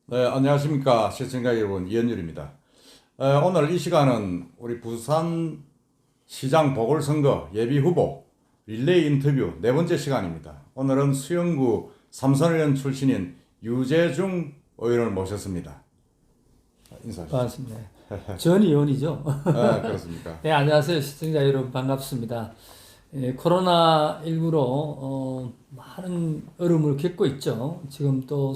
네, 안녕하십니까. 시청자 여러분, 이현율입니다. 오늘 이 시간은 우리 부산 시장 보궐선거 예비 후보 릴레이 인터뷰 네 번째 시간입니다. 오늘은 수영구 삼선의원 출신인 유재중 의원을 모셨습니다. 인사하시죠. 반갑습니다. 전 의원이죠. 네, 그렇습니까. 네, 안녕하세요. 시청자 여러분 반갑습니다. 코로나19로 많은 어려움을 겪고 있죠. 지금 또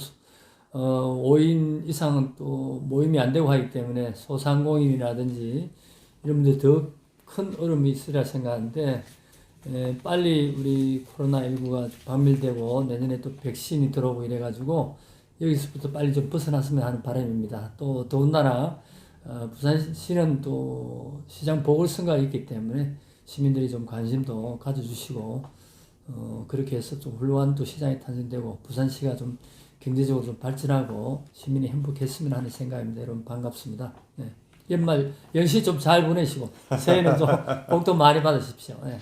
5인 이상은 또 모임이 안 되고 하기 때문에 소상공인이라든지 이런 분들 더 큰 어려움이 있으리라 생각하는데 빨리 우리 코로나19가 박멸되고 내년에 또 백신이 들어오고 이래가지고 여기서부터 빨리 좀 벗어났으면 하는 바람입니다. 또 더군다나 부산시는 또 시장 보궐선거가 있기 때문에 시민들이 좀 관심도 가져주시고 그렇게 해서 좀 훌륭한 또 시장이 탄생되고 부산시가 좀 경제적으로 좀 발전하고 시민이 행복했으면 하는 생각입니다. 여러분 반갑습니다. 네. 연말 연시 좀 잘 보내시고 새해는 좀 복도 많이 받으십시오. 네.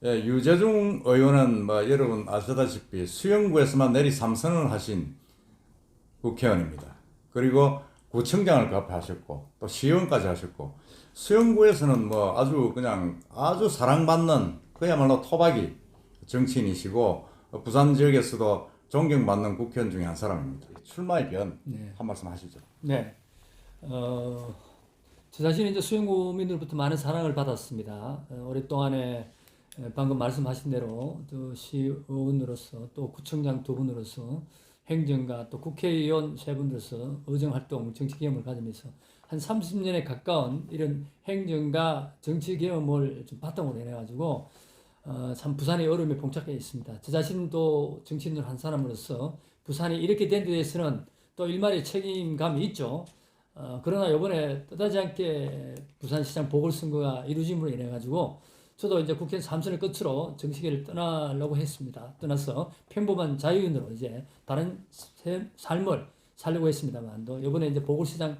예, 유재중 의원은 뭐 여러분 아시다시피 수영구에서만 내리 3선을 하신 국회의원입니다. 그리고 구청장을 거듭하셨고 또 시의원까지 하셨고 수영구에서는 뭐 아주 그냥 아주 사랑받는 그야말로 토박이 정치인이시고 부산 지역에서도 존경받는 국회의원 중에 한 사람입니다. 출마의 변 한 말씀 하시죠. 네. 저 자신은 이제 수영구민들로부터 많은 사랑을 받았습니다. 오랫동안에 방금 말씀하신 대로 또 시의원으로서 또 구청장 두 분으로서 행정가 또 국회의원 세 분으로서 의정활동 정치 경험을 가지면서 한 30년에 가까운 이런 행정가 정치 경험을 좀 바탕으로 해가지고 참 부산의 어려움에 봉착해 있습니다. 저 자신도 정치인을 한 사람으로서 부산이 이렇게 된 데 대해서는 또 일말의 책임감이 있죠. 그러나 이번에 뜻하지 않게 부산시장 보궐선거가 이루어짐으로 인해 가지고 저도 이제 국회 3선을 끝으로 정치계를 떠나려고 했습니다. 떠나서 평범한 자유인으로 이제 다른 삶을 살려고 했습니다만도 이번에 이제 보궐시장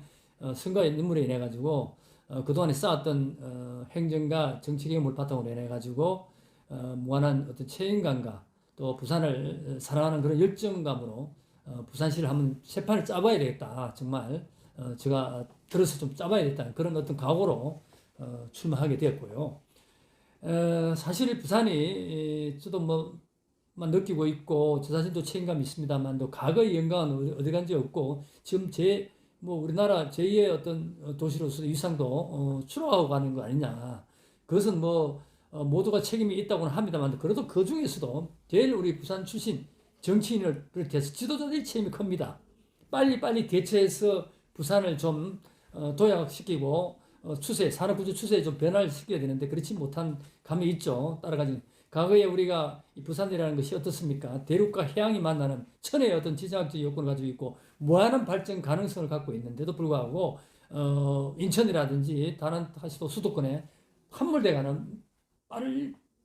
선거의 눈물에 인해 가지고 그동안에 쌓았던 행정과 정치 경험을 바탕으로 인해 가지고 무한한 어떤 책임감과 또 부산을 사랑하는 그런 열정감으로 부산시를 한번 새 판을 짜봐야 되겠다. 정말 제가 들어서 좀 짜봐야 겠다는 그런 어떤 각오로 출마하게 되었고요. 사실 부산이 저도 뭐만 느끼고 있고 저 자신도 책임감이 있습니다만 또 과거의 영광은 어디 간지 없고 지금 우리나라 제2의 어떤 도시로서 위상도 추락하고 가는 거 아니냐. 그것은 모두가 책임이 있다고는 합니다만 그래도 그 중에서도 제일 우리 부산 출신 정치인을 비롯해서 지도자들이 책임이 큽니다. 빨리 대처해서 부산을 좀 도약시키고 산업구조 추세에 좀 변화를 시켜야 되는데 그렇지 못한 감이 있죠. 따라가지고 과거에 우리가 이 부산이라는 것이 어떻습니까? 대륙과 해양이 만나는 천혜의 어떤 지정학적 요건을 가지고 있고 무한한 발전 가능성을 갖고 있는데도 불구하고 인천이라든지 다른 다시 또 수도권에 함몰돼가는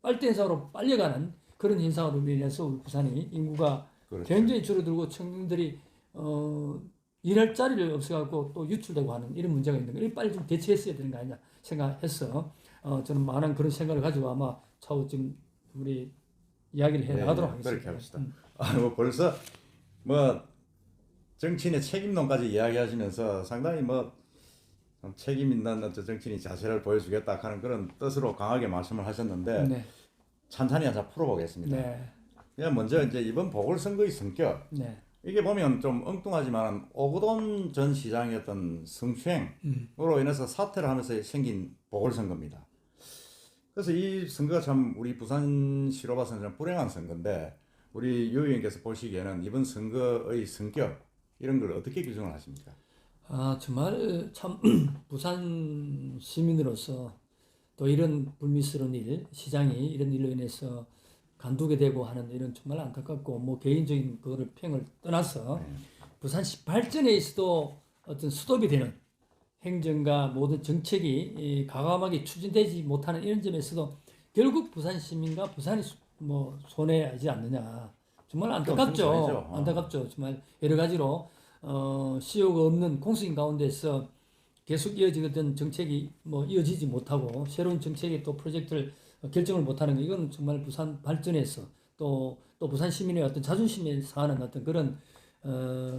빨대상으로 빨려가는 그런 현상으로 인해서 우리 부산이 인구가 그렇죠. 굉장히 줄어들고 청년들이 일할 자리를 없어갖고 또 유출되고 하는 이런 문제가 있는 거예요. 빨리 좀 대처했어야 되는 거 아니냐 생각해서 저는 많은 그런 생각을 가지고 아마 차후 지금 우리 이야기를 해 나가도록 하겠습니다. 그렇게 합시다. 뭐 벌써 뭐 정치인의 책임론까지 이야기하시면서 상당히 책임 있는 어떤 정치인이 자세를 보여주겠다 하는 그런 뜻으로 강하게 말씀을 하셨는데 네. 찬찬히 한번 풀어보겠습니다. 네. 그냥 먼저 이제 이번 보궐선거의 성격 네. 이게 보면 좀 엉뚱하지만 오거돈 전 시장의 어떤 성추행으로 인해서 사퇴를 하면서 생긴 보궐선거입니다. 그래서 이 선거가 참 우리 부산시로 봐서는 좀 불행한 선거인데 우리 유 의원께서 보시기에는 이번 선거의 성격 이런 걸 어떻게 규정을 하십니까? 정말 참 부산 시민으로서 또 이런 불미스러운 시장이 이런 일로 인해서 간두게 되고 하는 이런 정말 안타깝고 개인적인 그거를 평을 떠나서 부산시 발전에 있어도 어떤 스톱이 되는 행정과 모든 정책이 과감하게 추진되지 못하는 이런 점에서도 결국 부산 시민과 부산이 손해하지 않느냐. 정말 안타깝죠. 안타깝죠. 정말 여러 가지로 CEO가 없는 공수인 가운데서 계속 이어지던 정책이 이어지지 못하고 새로운 정책의 또 프로젝트를 결정을 못하는 거 이건 정말 부산 발전에서 또 부산 시민의 어떤 자존심에 상하는 어떤 그런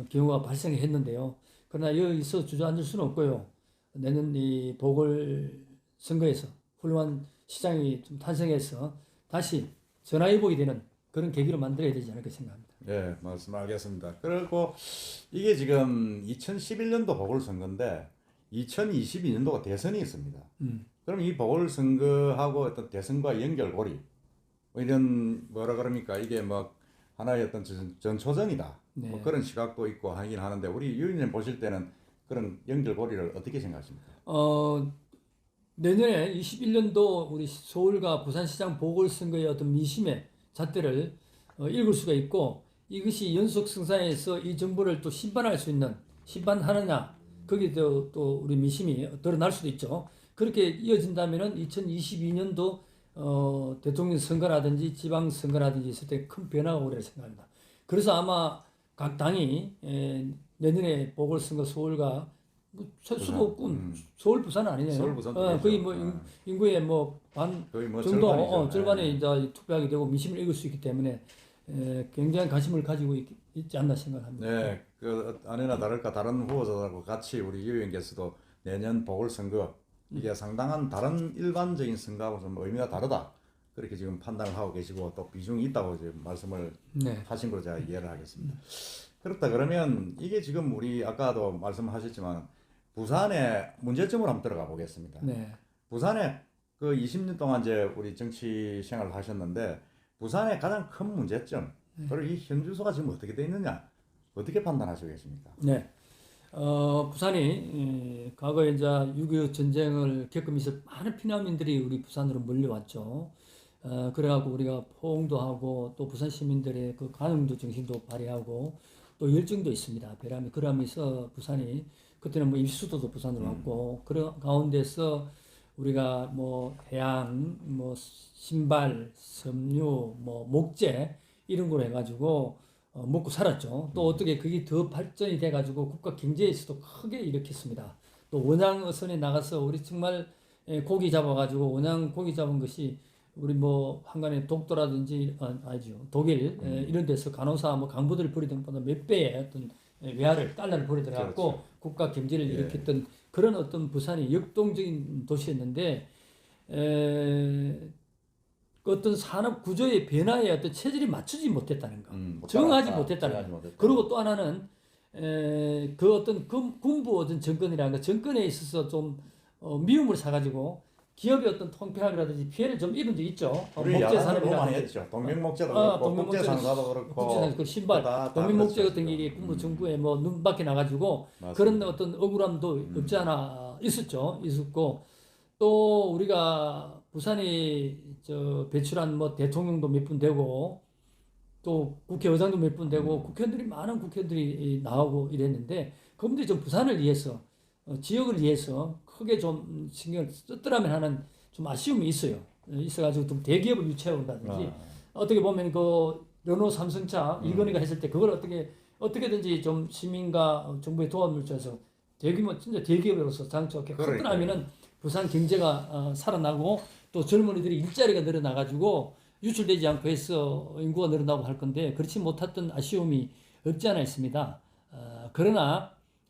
경우가 발생했는데요. 그러나 여기서 주저앉을 수는 없고요. 내년 이 보궐선거에서 훌륭한 시장이 좀 탄생해서 다시 전화위복이 되는 그런 계기로 만들어야 되지 않을까 생각합니다. 예, 말씀 알겠습니다. 그리고 이게 지금 2011년도 보궐선거인데 2022년도가 대선이 있습니다. 그럼 이 보궐선거하고 어떤 대선과 연결고리 뭐 이런 뭐라 그럽니까? 이게 뭐 하나의 어떤 전초전이다. 네. 뭐 그런 시각도 있고 하긴 하는데 우리 유 의원님 보실 때는 그런 연결고리를 어떻게 생각하십니까? 내년에 21년도 우리 서울과 부산시장 보궐선거의 어떤 민심의 잣대를 읽을 수가 있고 이것이 연속 승산에서 이 정부를 또 심판할 수 있는 심판하느냐 거기도 또 우리 민심이 드러날 수도 있죠. 그렇게 이어진다면은 2022년도 대통령 선거라든지 지방 선거라든지 있을 때 큰 변화가 오리라 생각합니다. 그래서 아마 각 당이 내년에 보궐선거 서울과 뭐 수도권 서울 부산 아니네요. 서울, 부산도 거의 그렇죠. 뭐 인구의 뭐 반 거의 뭐 정도 절반이죠. 절반에 이제 투표하게 되고 민심을 읽을 수 있기 때문에 굉장한 관심을 가지고 있지 않나 생각합니다. 네, 그 아니나 다를까 다른 후보자들하고 같이 우리 유 의원께서도 내년 보궐선거 이게 상당한 다른 일반적인 선거하고 좀 의미가 다르다. 그렇게 지금 판단을 하고 계시고 또 비중이 있다고 지금 말씀을 네. 하신 걸로 제가 이해를 하겠습니다. 그렇다 그러면 이게 지금 우리 아까도 말씀하셨지만 부산의 문제점으로 한번 들어가 보겠습니다. 네. 부산에 그 20년 동안 이제 우리 정치 생활을 하셨는데 부산의 가장 큰 문제점 그리고 이 현주소가 지금 어떻게 돼 있느냐 어떻게 판단하시고 계십니까? 네. 부산이 과거에 이제 6.25 전쟁을 겪으면서 많은 피난민들이 우리 부산으로 몰려왔죠. 그래갖고 우리가 포옹도 하고 또 부산 시민들의 그 가능도 정신도 발휘하고 또 열정도 있습니다. 그러면서 부산이 그때는 뭐 임시수도도 부산으로 왔고 그런 가운데서 우리가 뭐 해양, 뭐 신발, 섬유, 뭐 목재 이런 걸로 해가지고 먹고 살았죠. 또 어떻게 그게 더 발전이 돼가지고 국가 경제에서도 크게 일으켰습니다. 또 원양 어선에 나가서 우리 정말 고기 잡아가지고 원양 고기 잡은 것이 우리 뭐 한간에 독도라든지 아니죠 독일 이런 데서 간호사 뭐 강부들 부리던 보다 몇 배의 어떤 외화를 달러를 벌여들어갖고 그렇죠. 국가 경제를 예. 일으켰던 그런 어떤 부산이 역동적인 도시였는데 그 어떤 산업 구조의 변화에 어떤 체질이 맞추지 못했다는 거, 못 적응하지 따랐다, 못했다는 적응하지 거. 못했다. 그리고 또 하나는 그 어떤 군부 어떤 정권이라는 거, 정권에 있어서 좀 미움을 사가지고 기업의 어떤 통폐합이라든지 피해를 좀 입은 적 있죠. 우리 목재 야단을 너무 많이 산업이라든지 했죠. 동명목재도 그렇고 국제 상사도 그렇고 국제산 그 신발, 다 동명목재 그렇죠, 같은 게 지금. 군부 정부에 뭐 눈밖에 나가지고 맞습니다. 그런 어떤 억울함도 없지 않아 있었고 또 우리가 부산이 저 배출한 뭐 대통령도 몇 분 되고 또 국회의장도 몇 분 되고 국회의원들이 많은 국회의원들이 나오고 이랬는데 그분들이 좀 부산을 위해서 지역을 위해서 크게 좀 신경을 썼더라면 하는 좀 아쉬움이 있어요. 있어가지고 좀 대기업을 유치해 온다든지 어떻게 보면 그 르노 삼성차 이건희가 했을 때 그걸 어떻게든지 좀 시민과 정부의 도움을 줘서 대규모 진짜 대기업으로서 장착해 컸더라면은 부산 경제가 살아나고 또 젊은이들이 일자리가 늘어나가지고 유출되지 않고 해서 인구가 늘어나고 할 건데 그렇지 못했던 아쉬움이 없지 않아 있습니다.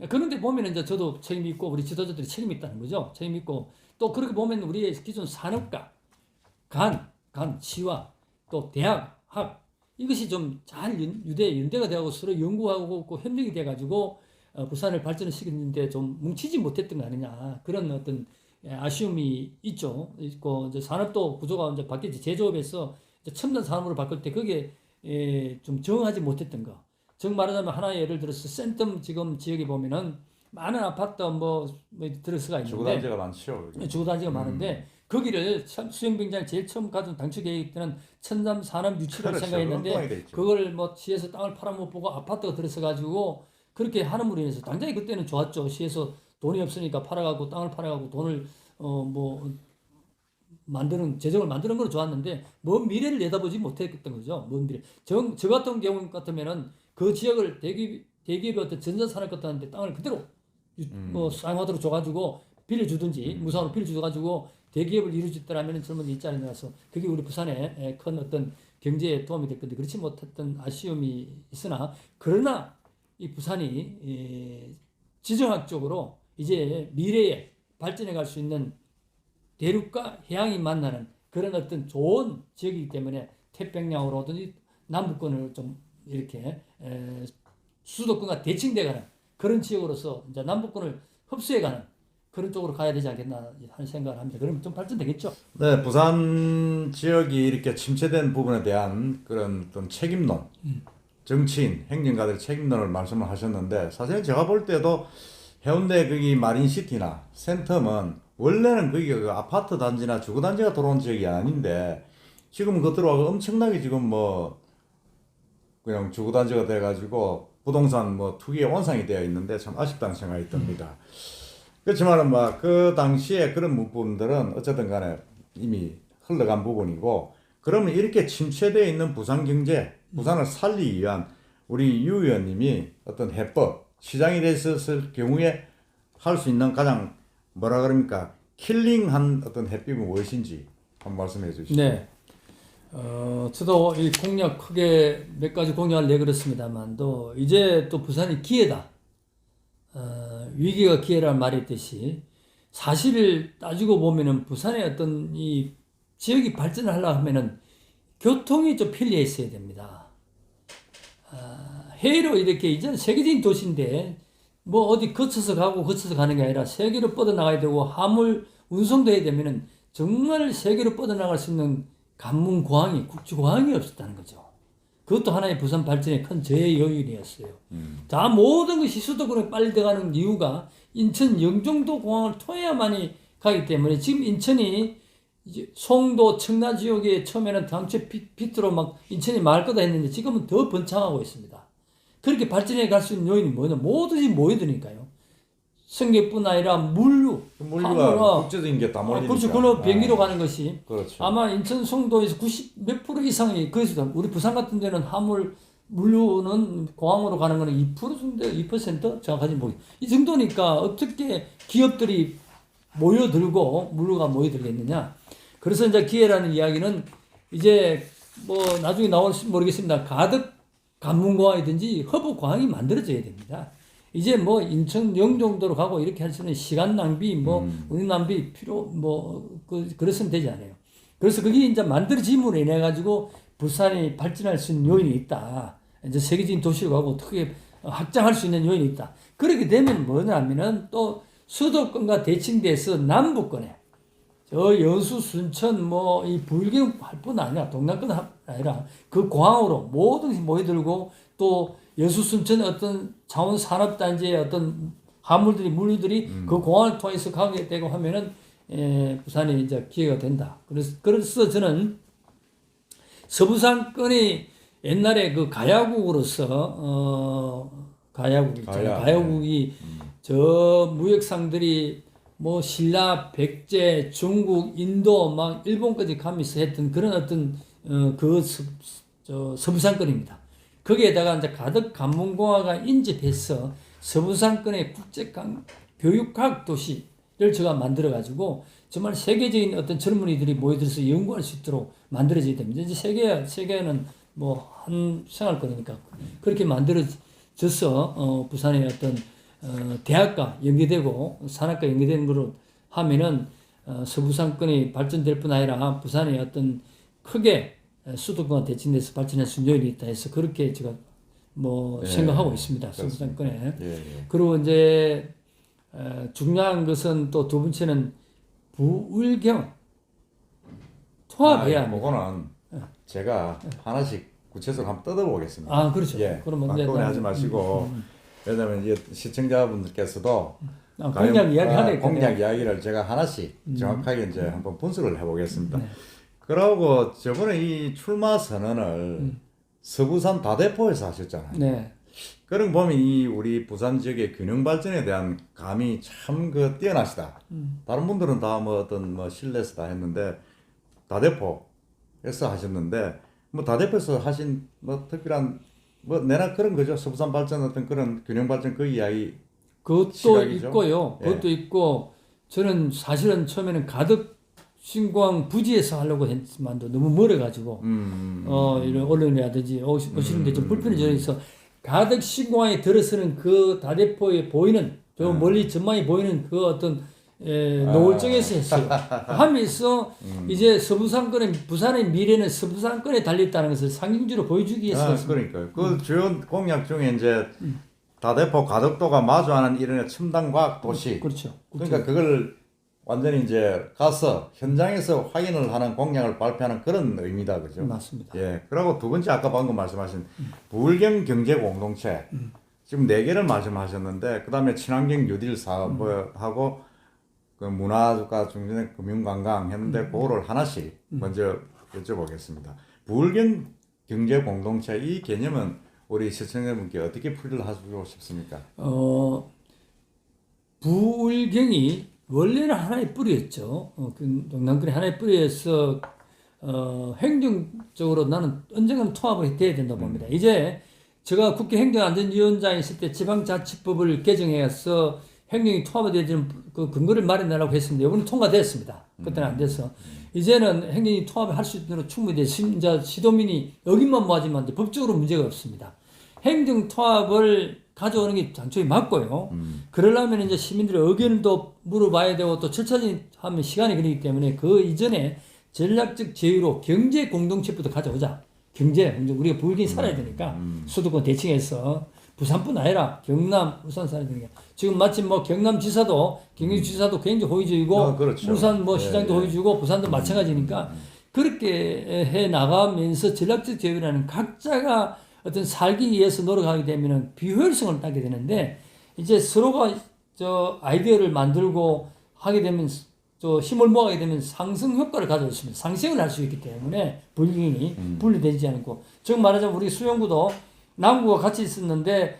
그런데 보면 이제 저도 책임이 있고 우리 지도자들이 책임이 있다는 거죠. 책임이 있고 또 그렇게 보면 우리의 기존 산업과 시와 또 대학, 학 이것이 좀 잘 연대가 되고 서로 연구하고 협력이 돼가지고 부산을 발전을 시키는데 좀 뭉치지 못했던 거 아니냐 그런 어떤 아쉬움이 있고 이제 산업도 구조가 이제 바뀌지 제조업에서 이제 첨단 산업으로 바꿀 때 그게 좀 정하지 못했던 거. 정 말하자면 하나의 예를 들어서 센텀 지금 지역에 보면은 많은 아파트 뭐 들어서가 있는데 주거단지가 많죠. 주거단지가 많은데 거기를 수영병장을 제일 처음 가진 당초 계획 때는 첨단 산업 유치를 그렇죠. 생각했는데 엉뚱하게 돼 있죠. 그걸 뭐 시에서 땅을 팔아 못 보고 아파트가 들어서 가지고 그렇게 함으로 인해서 당장에 그때는 좋았죠. 시에서 돈이 없으니까 팔아가고 땅을 팔아가고 돈을 뭐 재정을 만드는 건 좋았는데 먼 미래를 내다보지 못했던 거죠. 먼 미래. 저 같은 경우 같으면은 그 지역을 대기업의 어떤 전자산업 같다는데 땅을 그대로 뭐 사용하도록 줘가지고 빌려주든지 무상으로 빌려줘가지고 대기업을 이루어졌더라면 젊은 일자리 나서 그게 우리 부산에 큰 어떤 경제에 도움이 될 건데 그렇지 못했던 아쉬움이 있으나 그러나 이 부산이 지정학적으로 이제 미래에 발전해 갈 수 있는 대륙과 해양이 만나는 그런 어떤 좋은 지역이기 때문에 태평양으로든지 남북권을 좀 이렇게 수도권과 대칭돼가는 그런 지역으로서 이제 남북권을 흡수해가는 그런 쪽으로 가야 되지 않겠나 하는 생각을 합니다. 그러면 좀 발전되겠죠? 네, 부산 지역이 이렇게 침체된 부분에 대한 그런 어떤 책임론, 정치인, 행정가들의 책임론을 말씀을 하셨는데, 사실은 제가 볼 때도 해운대 거기 마린시티나 센텀은 원래는 거기가 그 아파트 단지나 주거 단지가 들어온 지역이 아닌데, 지금 그들하고 엄청나게 지금 뭐 그냥 주거 단지가 돼가지고 부동산 뭐 투기에 원상이 되어 있는데 참 아쉽다는 생각이 듭니다. 그렇지만은 막 그 당시에 그런 부분들은 어쨌든 간에 이미 흘러간 부분이고, 그러면 이렇게 침체되어 있는 부산 경제, 부산을 살리기 위한 우리 유 의원님이 어떤 해법, 시장이 됐을 경우에 할 수 있는 가장 뭐라 그럽니까? 킬링한 어떤 해법이 무엇인지 한번 말씀해 주시죠. 네. 저도 이 공약 크게 몇 가지 공약을 내걸었습니다만도 이제 또 부산이 기회다. 위기가 기회라는 말이 있듯이 사실을 따지고 보면은 부산의 어떤 이 지역이 발전을 하려고 하면은 교통이 좀 편리해 있어야 됩니다. 해외로 이렇게 이제는 세계적인 도시인데 뭐 어디 거쳐서 가는 게 아니라 세계로 뻗어나가야 되고 화물 운송도 해야 되면은 정말 세계로 뻗어나갈 수 있는 관문공항이 국제공항이 없었다는 거죠. 그것도 하나의 부산 발전의 큰 저의 요인이었어요. 다 모든 것이 수도권에 빨리 들어가는 이유가 인천 영종도 공항을 통해야만이 가기 때문에 지금 인천이 이제 송도 청라 지역에 처음에는 당초에 비트로 막 인천이 말 거다 했는데 지금은 더 번창하고 있습니다. 그렇게 발전해 갈 수 있는 요인이 뭐냐? 모든지 모여드니까요. 승객뿐 아니라 물류가 국제적인 게 다 몰리니까. 그렇죠. 그걸로 비행기로 가는 것이 그렇죠. 아마 인천 송도에서 90 몇 프로 이상이 거기서 우리 부산 같은 데는 화물 물류는 공항으로 가는 거는 2% 정도, 2% 정확하지 모르겠어요. 이 정도니까 어떻게 기업들이 모여들고 물류가 모여들겠느냐. 그래서 이제 기회라는 이야기는 이제 뭐 나중에 나올지 모르겠습니다. 가덕 관문공항이든지 허브공항이 만들어져야 됩니다. 이제 뭐 인천 영종도로 가고 이렇게 할 수는 시간 낭비, 뭐 운임 낭비 필요 그래서는 되지 않아요. 그래서 그게 이제 만들어짐으로 인해 가지고 부산이 발전할 수 있는 요인이 있다. 이제 세계적인 도시로 가고 어떻게 확장할 수 있는 요인이 있다. 그렇게 되면 뭐냐면은 또 수도권과 대칭돼서 남북권에 저 여수, 순천, 뭐 이 불경 할 뿐 아니라 동남권 아니라 그 공항으로 모든 것이 모여들고 또 여수, 순천 어떤 자원 산업단지의 어떤 화물들이 물류들이 그 공항을 통해서 가게 되고 하면은 부산이 이제 기회가 된다. 그래서 저는 서부산권이 옛날에 그 가야국으로서 가야국 있잖아요. 가야국이 저 무역상들이 뭐 신라, 백제, 중국, 인도 막 일본까지 가면서 했던 그런 어떤 서부산권입니다. 거기에다가 이제 가덕 관문공화가 인접해서 서부산권의 국제 교육학 도시를 제가 만들어 가지고 정말 세계적인 어떤 젊은이들이 모여들어서 연구할 수 있도록 만들어져야 됩니다. 이제 세계는 뭐 한 생활권이니까 그렇게 만들어져서 부산의 어떤 대학과 연계되고 산학과 연계되는 거로 하면은 서부산권이 발전될 뿐 아니라 부산의 어떤 크게 수도권과 대칭돼서 발전할 수 있는 요인이 있다 해서 그렇게 제가 뭐 생각하고 있습니다. 서부산권에. 그리고 이제 중요한 것은 또 두 번째는 부울경 통합해야 합니다. 그거는 제가 하나씩 구체적으로 한번 뜯어보겠습니다. 그렇죠. 그러면 한꺼번에 하지 마시고 왜냐하면 이제 시청자분들께서도 공약 이야기 하네. 공약 이야기를 제가 하나씩 정확하게 이제 한번 분석을 해보겠습니다. 그러고 저번에 이 출마 선언을 서부산 다대포에서 하셨잖아요. 네. 그런 거 보면 이 우리 부산 지역의 균형 발전에 대한 감이 참 뛰어나시다. 다른 분들은 다 뭐 어떤 뭐 실내에서 다 했는데 다대포에서 하셨는데 뭐 다대포에서 하신 뭐 특별한 뭐 내나 그런 거죠. 서부산 발전 어떤 그런 균형 발전 그 이야기. 그것도 시각이죠? 있고요. 그것도 있고 저는 사실은 처음에는 가덕 신광 부지에서 하려고 했지만도 너무 멀어가지고 이런 언론이라든지 오시는데 좀 불편이 저해서 가덕 신공항에 들어서는 그 다대포에 보이는 저 멀리 전망이 보이는 그 어떤 노을정에서 했어요. 하면서 이제 서부상권의 부산의 미래는 서부상권에 달려있다는 것을 상징적으로 보여주기 위해서 했습니다. 그러니까요. 그 주요 공약 중에 이제 다대포 가덕도가 마주하는 이른의 첨단과학 도시. 그렇죠. 그러니까 그걸 완전히 이제 가서 현장에서 확인을 하는 공약을 발표하는 그런 의미다, 그죠? 맞습니다. 예. 그리고 두 번째 아까 방금 말씀하신 부울경 경제 공동체 지금 네 개를 말씀하셨는데 그다음에 친환경 뉴딜 사업하고 그 문화가 중심의 금융관광 했는데 그거를 하나씩 먼저 여쭤보겠습니다. 부울경 경제 공동체 이 개념은 우리 시청자분께 어떻게 풀이를 해주고 싶습니까? 부울경이 원래는 하나의 뿌리였죠. 그 동남권의 하나의 뿌리에서 행정적으로 나는 언젠가는 통합이 돼야 된다고 봅니다. 이제 제가 국회 행정안전위원장에 있을 때 지방자치법을 개정해서 행정이 통합되는 그 근거를 마련하라고 했습니다. 이번에 통과됐습니다. 그때는 안 돼서 이제는 행정이 통합을 할 수 있도록 충분히 이제 시도민이 여기만 모아지면 안 돼. 법적으로 문제가 없습니다. 행정 통합을 가져오는 게 당초에 맞고요. 그러려면 이제 시민들의 의견도 물어봐야 되고 또 절차적인 하면 시간이 걸리기 때문에 그 이전에 전략적 제휴로 경제 공동체부터 가져오자. 경제, 우리가 부울경이 살아야 되니까 수도권 대칭해서 부산뿐 아니라 경남, 울산 살아야 되니까 지금 마침 뭐 경남지사도 경기지사도 굉장히 호의적이고 그렇죠. 울산 뭐 시장도 예. 호의적이고 부산도 마찬가지니까 그렇게 해 나가면서 전략적 제휴라는 각자가 어떤 살기 위해서 노력하게 되면은 비효율성을 따게 되는데 이제 서로가 저 아이디어를 만들고 하게 되면 저 힘을 모아게 되면 상승 효과를 가져올 수 있습니다. 상승을 할 수 있기 때문에 불경이 분리되지 않고 즉 말하자면 우리 수영구도 남구가 같이 있었는데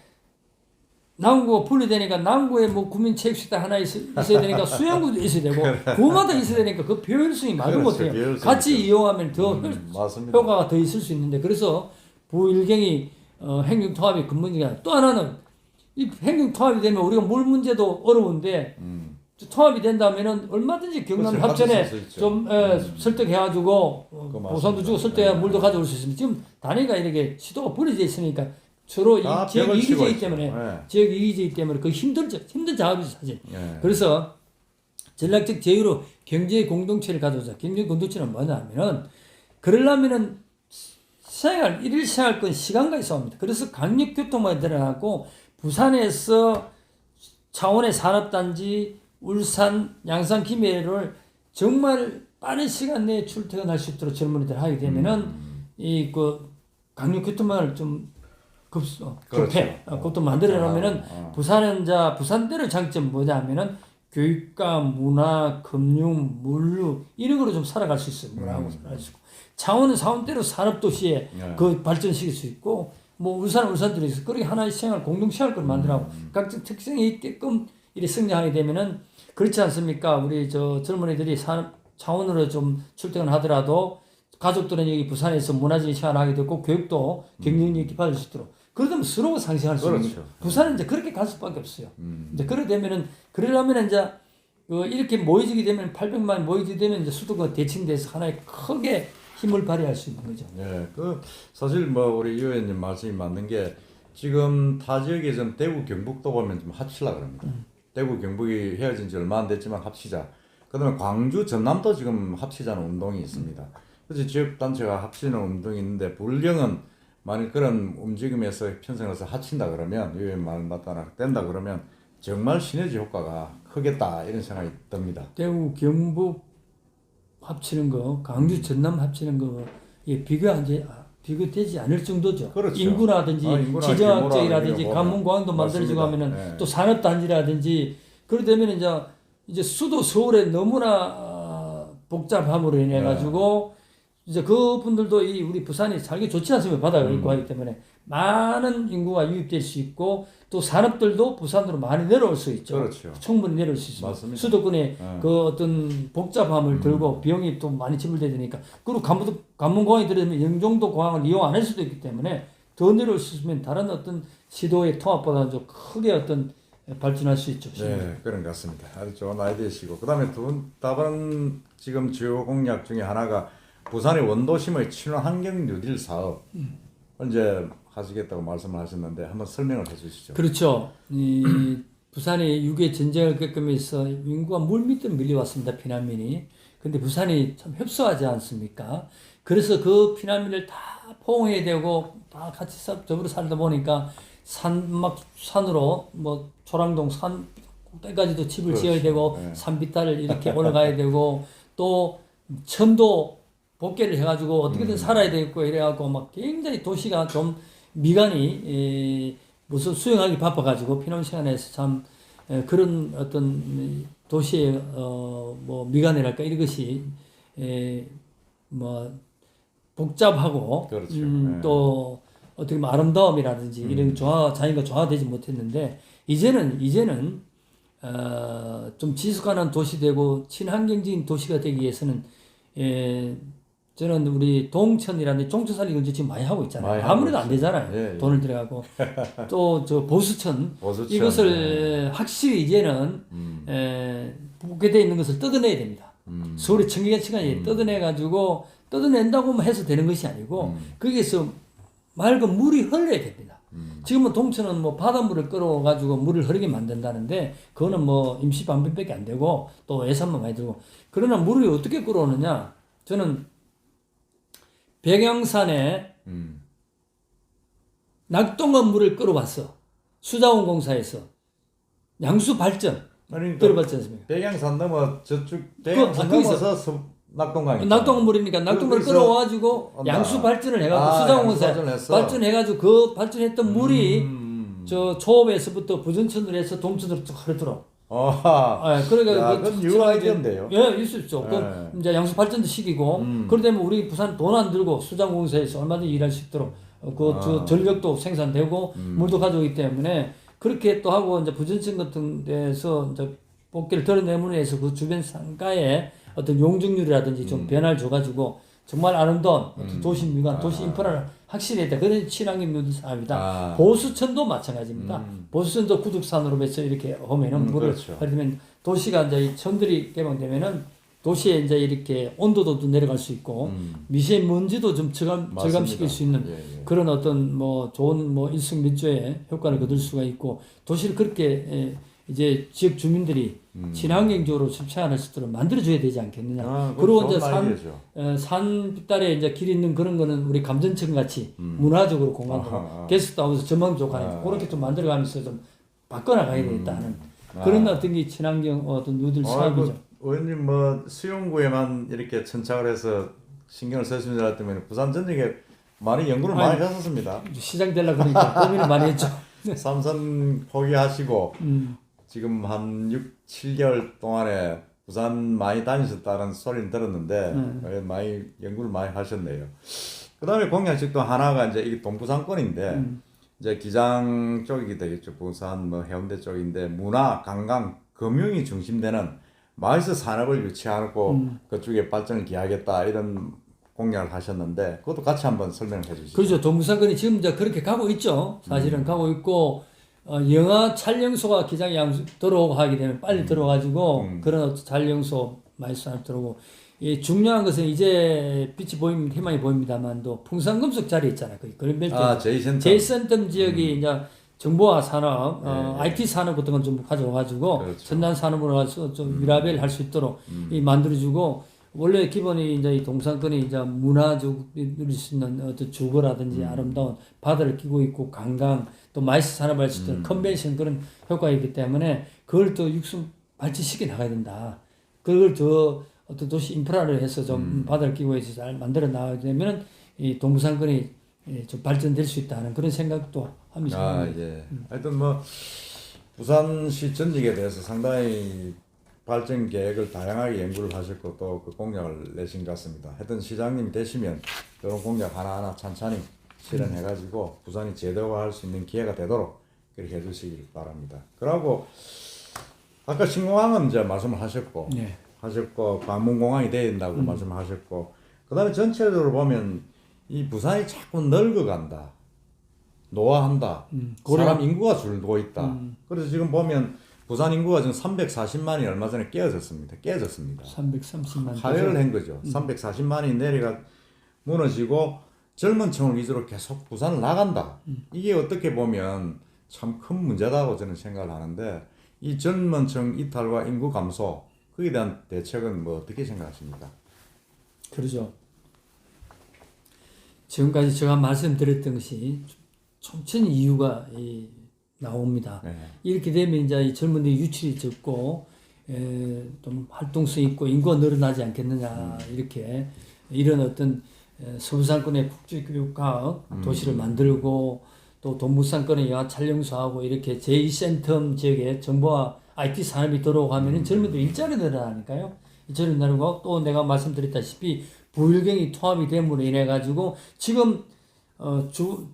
남구가 분리되니까 남구에 뭐 국민체육식당 하나 있어야 되니까 수영구도 있어야 되고 그마다 있어야 되니까 그 효율성이 많은 것 같아요. 비효율성이죠. 같이 이용하면 더 맞습니다. 효과가 더 있을 수 있는데 그래서 부일경이 행정통합이 근본이가 또 하나는 이 행정통합이 되면 우리가 물 문제도 어려운데 통합이 된다면은 얼마든지 경남 그렇죠. 합천에 합칠 수 있죠. 좀 설득해가지고 보선도 주고 설득해 네. 물도 가져올 수 있습니다. 지금 단위가 이렇게 시도가 분리되어 있으니까 서로 이 다 지역 벽을 치고 이기적이기 있죠. 때문에 네. 지역 이기적이기 때문에 그 힘든 작업이죠 사실. 예. 그래서 전략적 제휴로 경제 공동체를 가져오자. 경제 공동체는 뭐냐면은 그러려면은 일일 생활권 시간과의 싸움입니다. 그래서 강력교통망이 들어가고 부산에서 창원의 산업단지, 울산, 양산, 김해를 정말 빠른 시간 내에 출퇴근할 수 있도록 젊은이들 하게 되면은 이 그 강력교통망을 좀 급해 그것도 만들어 놓으면은 부산은 부산대로 장점 뭐냐면은 교육과 문화, 금융, 물류 이런 거로 좀 살아갈 수 있어요. 문화하고 살아갈 수 있고. 창원은 창원대로 산업도시에 그 발전시킬 수 있고 뭐 울산은 울산대로 있어. 그렇게 하나의 생활 공동 생활권을 만들라고 각종 특성이 있게끔 이렇게 성장하게 되면은 그렇지 않습니까? 우리 저 젊은이들이 창원으로 좀 출퇴근하더라도 가족들은 여기 부산에서 문화적인 생활을 하게 되고 교육도 경쟁력이 깊어질 수 있도록. 그러면 서로 상생할 수 있는 그렇죠. 거죠. 부산은 이제 그렇게 갈 수밖에 없어요. 이제 그래 되면은 그러려면 이제 이렇게 모이지게 되면 800만 모이지게 되면 이제 수도가 대칭돼서 하나의 크게 힘을 발휘할 수 있는 거죠. 예, 그 사실 뭐 우리 유 의원님 말씀이 맞는 게 지금 타 지역에 좀 대구 경북도 보면 좀 합치려 그럽니다. 대구 경북이 헤어진 지 얼마 안 됐지만 합치자. 그다음에 광주 전남도 지금 합치자는 운동이 있습니다. 그래서 지역 단체가 합치는 운동이 있는데 불경은 만약 그런 움직임에서 편성을 해서 합친다 그러면 유 의원 말 맞다 된다 그러면 정말 시너지 효과가 크겠다 이런 생각이 듭니다. 대구 경북 합치는 거, 강주 전남 합치는 거 비교되지 않을 정도죠. 그렇죠. 인구라든지 인구나 지정학적이라든지 규모라든지 관문공항도 만들어지고 맞습니다. 하면은 네. 또 산업단지라든지 그러다 되면 이제 수도 서울에 너무나 복잡함으로 인해 가지고 이제 그분들도 우리 부산이 살기 좋지 않습니까? 바다가 있고 하기 때문에 많은 인구가 유입될 수 있고 또 산업들도 부산으로 많이 내려올 수 있죠. 그렇죠. 충분히 내려올 수 있습니다. 맞습니다. 수도권에 그 어떤 복잡함을 들고 비용이 또 많이 지불되야 되니까 그리고 관문공항이 들어오면 영종도 공항을 이용 안 할 수도 있기 때문에 더 내려올 수 있으면 다른 어떤 시도의 통합보다는 좀 크게 어떤 발전할 수 있죠. 네, 그런 것 같습니다. 아주 좋은 아이디어시고 그다음에 다른 지금 주요 공약 중에 하나가 부산의 원도심의 친환경 뉴딜 사업 이제 하시겠다고 말씀을 하셨는데 한번 설명을 해주시죠. 그렇죠. 이 부산이 6.25 전쟁을 겪으면서 인구가 물밑으로 밀려왔습니다. 피난민이. 근데 부산이 참 협소하지 않습니까? 그래서 그 피난민을 다 포옹해야 되고 다 같이 더불어 살다 보니까 산으로 뭐 초랑동 산 꼭대기까지도 집을 그렇죠. 지어야 되고 네. 산비탈을 이렇게 올라가야 되고 또 천도 복개를 해가지고 어떻게든 살아야 되겠고 이래갖고 막 굉장히 도시가 좀 미간이 무슨 수용하기 바빠가지고 피난 시간에서 참 그런 어떤 도시의 뭐 미간이랄까 이런 것이 뭐 복잡하고 그렇죠. 또 어떻게 보면 아름다움이라든지 이런 자기가 조화되지 못했는데 이제는 좀 지속가능한 도시 되고 친환경적인 도시가 되기 위해서는 저는 우리 동천이라는 종천 살리기 지금 많이 하고 있잖아요. 많이 아무래도 하고 안 되잖아요. 예, 예. 돈을 들여가고 또 저 보수천 보수천, 이것을 확실히 이제는 복개되어 있는 것을 뜯어내야 됩니다. 서울의 청계천까지 뜯어내가지고 뜯어낸다고 해서 되는 것이 아니고 거기에서 맑은 물이 흘러야 됩니다. 지금은 동천은 뭐 바닷물을 끌어가지고 물을 흐르게 만든다는데 그거는 뭐 임시 방편밖에 안 되고 또 예산만 많이 들고 그러나 물을 어떻게 끌어오느냐 저는 백양산에 낙동강 물을 끌어왔어. 수자원공사에서 양수 발전 그러니까 들어봤지 않습니까? 백양산 넘어 저쪽 백양산 거기서 넘어서 낙동강 낙동강 물이니까 낙동강을 거기서 끌어와가지고 온다. 양수 발전을 해가지고 아, 수자원공사 양수 발전했어? 발전해가지고 그 발전했던 물이 저 초읍에서부터 부전천으로 해서 동천으로 쭉 흐르도록. 아, 그러니까 야, 그건 유아이디어인데요 예, 있을 수 있죠. 네. 그 이제 양수 발전도 시키고 그러다면 우리 부산 돈 안 들고 수자원공사에서 얼마든지 일할 수 있도록 저 전력도 생산되고 물도 가져오기 때문에 그렇게 또 하고 이제 부전천 같은 데서 이제 복개를 덜어내므로 해서 그 주변 상가에 어떤 용적률이라든지 좀 변화를 줘가지고 정말 아름다운 어떤 도시 미관, 도시 인프라를 확실히 했다. 그런 친환경 모든 사업이다. 보수천도 마찬가지입니다. 보수천도 구둑산으로 해서 이렇게 하면은 물을 그렇죠. 흐르면 도시가 이제 이 천들이 개방되면은 도시에 이제 이렇게 온도도 내려갈 수 있고 미세먼지도 좀 절감시킬 수 있는 예. 그런 어떤 뭐 좋은 뭐 일석몇조의 효과를 거둘 수가 있고 도시를 그렇게 이제 지역 주민들이 친환경적으로 실천할 수 있도록 만들어줘야 되지 않겠느냐. 그리고 이제 산딸에 이제 길 있는 그런 거는 우리 감전천 같이 문화적으로 공간도 게스트하우스 전망 가는 그렇게 좀 만들어가면서 좀 바꿔나가야 되겠다는 그런 어떤 게 친환경 어떤 누들 사업이죠. 의원님 뭐 수용구에만 이렇게 천착을 해서 신경을 쓰시는 줄 알았더니 부산 전역에 많이 연구를 많이 하셨습니다. 시장 되려고 그러니까 고민을 많이 했죠. 삼선 포기하시고 지금 한 6, 7개월 동안에 부산 많이 다니셨다는 소리는 들었는데 많이 연구를 많이 하셨네요. 그다음에 공약식도 하나가 이제 이게 동부상권인데 이제 기장 쪽이 되겠죠. 부산 뭐 해운대 쪽인데 문화, 관광, 금융이 중심되는 마을에서 산업을 유치하고 그쪽에 발전을 기하겠다 이런 공약을 하셨는데 그것도 같이 한번 설명을 해주시죠. 그렇죠. 동부상권이 지금 이제 그렇게 가고 있죠. 사실은 가고 있고 영화 촬영소가 기장에 들어오고 하게 되면 빨리 들어가지고 그런 촬영소 많이 산업 들어오고 이 중요한 것은 이제 빛이 보입니다. 희망이 보입니다만도 풍산금속 자리 있잖아요. 그 그린벨트 제이센텀 지역이 이제 정보화 산업, IT 산업 같은 건 좀 가져와가지고 그렇죠. 첨단 산업으로 가서 좀 위라벨 할 수 있도록 이 만들어주고 원래 기본이 이제 이 동산권이 이제 문화적 누릴 수 있는 어떤 주거라든지 아름다운 바다를 끼고 있고 관광 또 마이스 산업할 수 있는 컨벤션 그런 효과가 있기 때문에 그걸 또 육성 발전시켜 나가야 된다. 그걸 더 어떤 도시 인프라를 해서 좀 바다를 끼고 해서 잘 만들어 나가게 되면은 이 동부상권이 좀 발전될 수 있다는 그런 생각도 합니다. 예. 하여튼 뭐 부산시 전직에 대해서 상당히 발전 계획을 다양하게 연구를 하셨고 또 그 공약을 내신 것 같습니다. 하여튼 시장님이 되시면 그런 공약 하나하나 찬찬히 실현해가지고 부산이 제도화할 수 있는 기회가 되도록 그렇게 해주시길 바랍니다. 그리고 아까 신공항은 이제 말씀을 하셨고 관문공항이 돼야 된다고 말씀하셨고 그다음에 전체적으로 보면 이 부산이 자꾸 늙어간다. 노화한다. 사람 인구가 줄고 있다. 그래서 지금 보면 부산 인구가 지금 340만이 얼마 전에 깨졌습니다. 330만. 하회를 한 거죠. 340만이 내려가 무너지고 젊은 층을 위주로 계속 부산을 나간다. 이게 어떻게 보면 참 큰 문제다고 저는 생각을 하는데 이 젊은 층 이탈과 인구 감소 거기에 대한 대책은 뭐 어떻게 생각하십니까? 그러죠. 지금까지 제가 말씀드렸던 것이 총천 이유가 나옵니다. 네. 이렇게 되면 이제 이 젊은이 유출이 적고 좀 활동성 있고 인구가 늘어나지 않겠느냐 이렇게 이런 어떤 서부상권의 국제교육과학 도시를 만들고 또 동부상권의 영화 촬영소하고 이렇게 제2센텀 지역에 정보와 IT 산업이 들어오면 젊은이들 일자리 늘어나니까요. 일자리 늘어나고 또 내가 말씀드렸다시피 부유경이 통합이 됨으로 인해 가지고 지금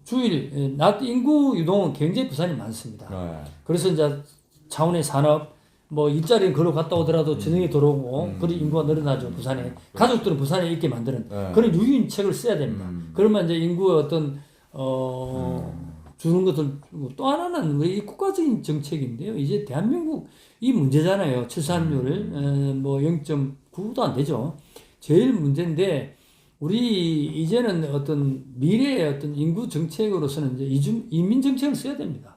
주일 낮 인구 유동은 굉장히 부산이 많습니다. 네. 그래서 이제 차원의 산업 뭐 일자리 걸어 갔다 오더라도 저녁에 들어오고 그런 인구가 늘어나죠 부산에. 가족들은 부산에 있게 만드는 그런 유인책을 써야 됩니다. 그러면 이제 인구의 어떤 주는 것들 또 하나는 우리 국가적인 정책인데요. 이제 대한민국 이 문제잖아요. 출산율 뭐 0.9도 안 되죠. 제일 문제인데 우리 이제는 어떤 미래의 어떤 인구 정책으로서는 이제 이민 정책을 써야 됩니다.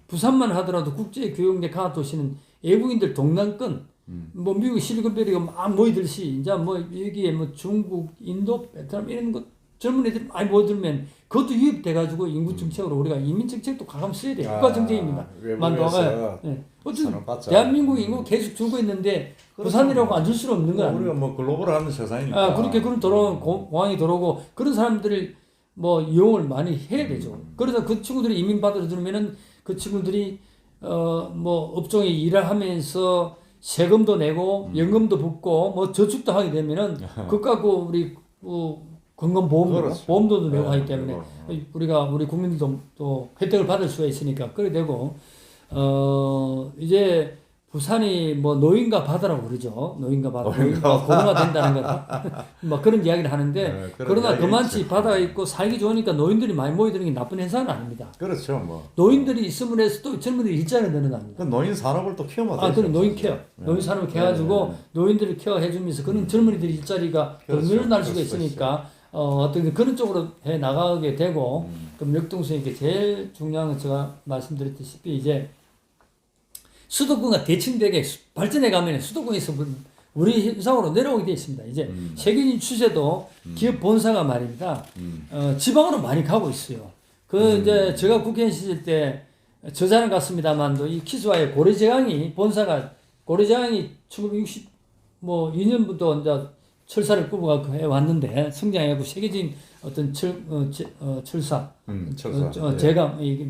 부산만 하더라도 국제 교역력 강화 도시는 외국인들 동남권 뭐 미국 실리콘밸리가 막 모이들시 이제 뭐 여기에 뭐 중국, 인도, 베트남 이런 것 젊은 애들이 많이 모여들면 그것도 유입돼가지고 인구 정책으로 우리가 이민 정책도 가감 써야 돼요. 국가 정책입니다. 외국에서 네. 어쨌든 선언받자. 대한민국 인구 계속 줄고 있는데 부산이라고 안 줄 수는 없는 거 아니에요. 우리가 뭐 글로벌한 세상이니까. 그렇게 그런 들어오는 공항이 들어오고 그런 사람들을 뭐 이용을 많이 해야 되죠. 그래서 그 친구들이 이민 받으러 들으면은 그 친구들이 뭐 업종에 일을 하면서 세금도 내고 연금도 붙고 뭐 저축도 하게 되면은 그거 갖고 우리 건강보험도 그렇죠. 보험도 내고 네, 하기 때문에 우리 국민들도 또 혜택을 받을 수가 있으니까 그래 되고 이제 부산이 뭐 노인과 바다라고 그러죠. 노인과 바다. 고령화 된다는 거다. 뭐 그런 이야기를 하는데 네, 그러나 그만치 바다가 있고 살기 좋으니까 노인들이 많이 모이드는 게 나쁜 현상은 아닙니다. 그렇죠, 뭐. 노인들이 있음으로 해서 또 젊은이들이 일자리가 늘어납니다. 그 노인 산업을 또 키우면 되죠. 그럼 노인 케어. 노인 산업을 케어해주고 노인들을 케어해주면서 그런 젊은이들이 일자리가 더 그렇죠. 늘어날 수가 그렇죠. 있으니까 어떤 그런 쪽으로 해 나가게 되고 그럼 역동성 있게 제일 중요한 건 제가 말씀드렸다시피 이제 수도권과 대칭되게 발전해 가면 수도권에서 우리 현상으로 내려오게 되어 있습니다. 이제 세계적인 추세도 기업 본사가 말입니다. 지방으로 많이 가고 있어요. 이제 제가 국회의원 시절 때 저자는 갔습니다만도 이 키스와의 고려제강이 본사가 고려제강이 1962년부터 이제 철사를 꾸려가고 해왔는데 성장해고 세계적인 어떤 철사, 철사. 제강 이게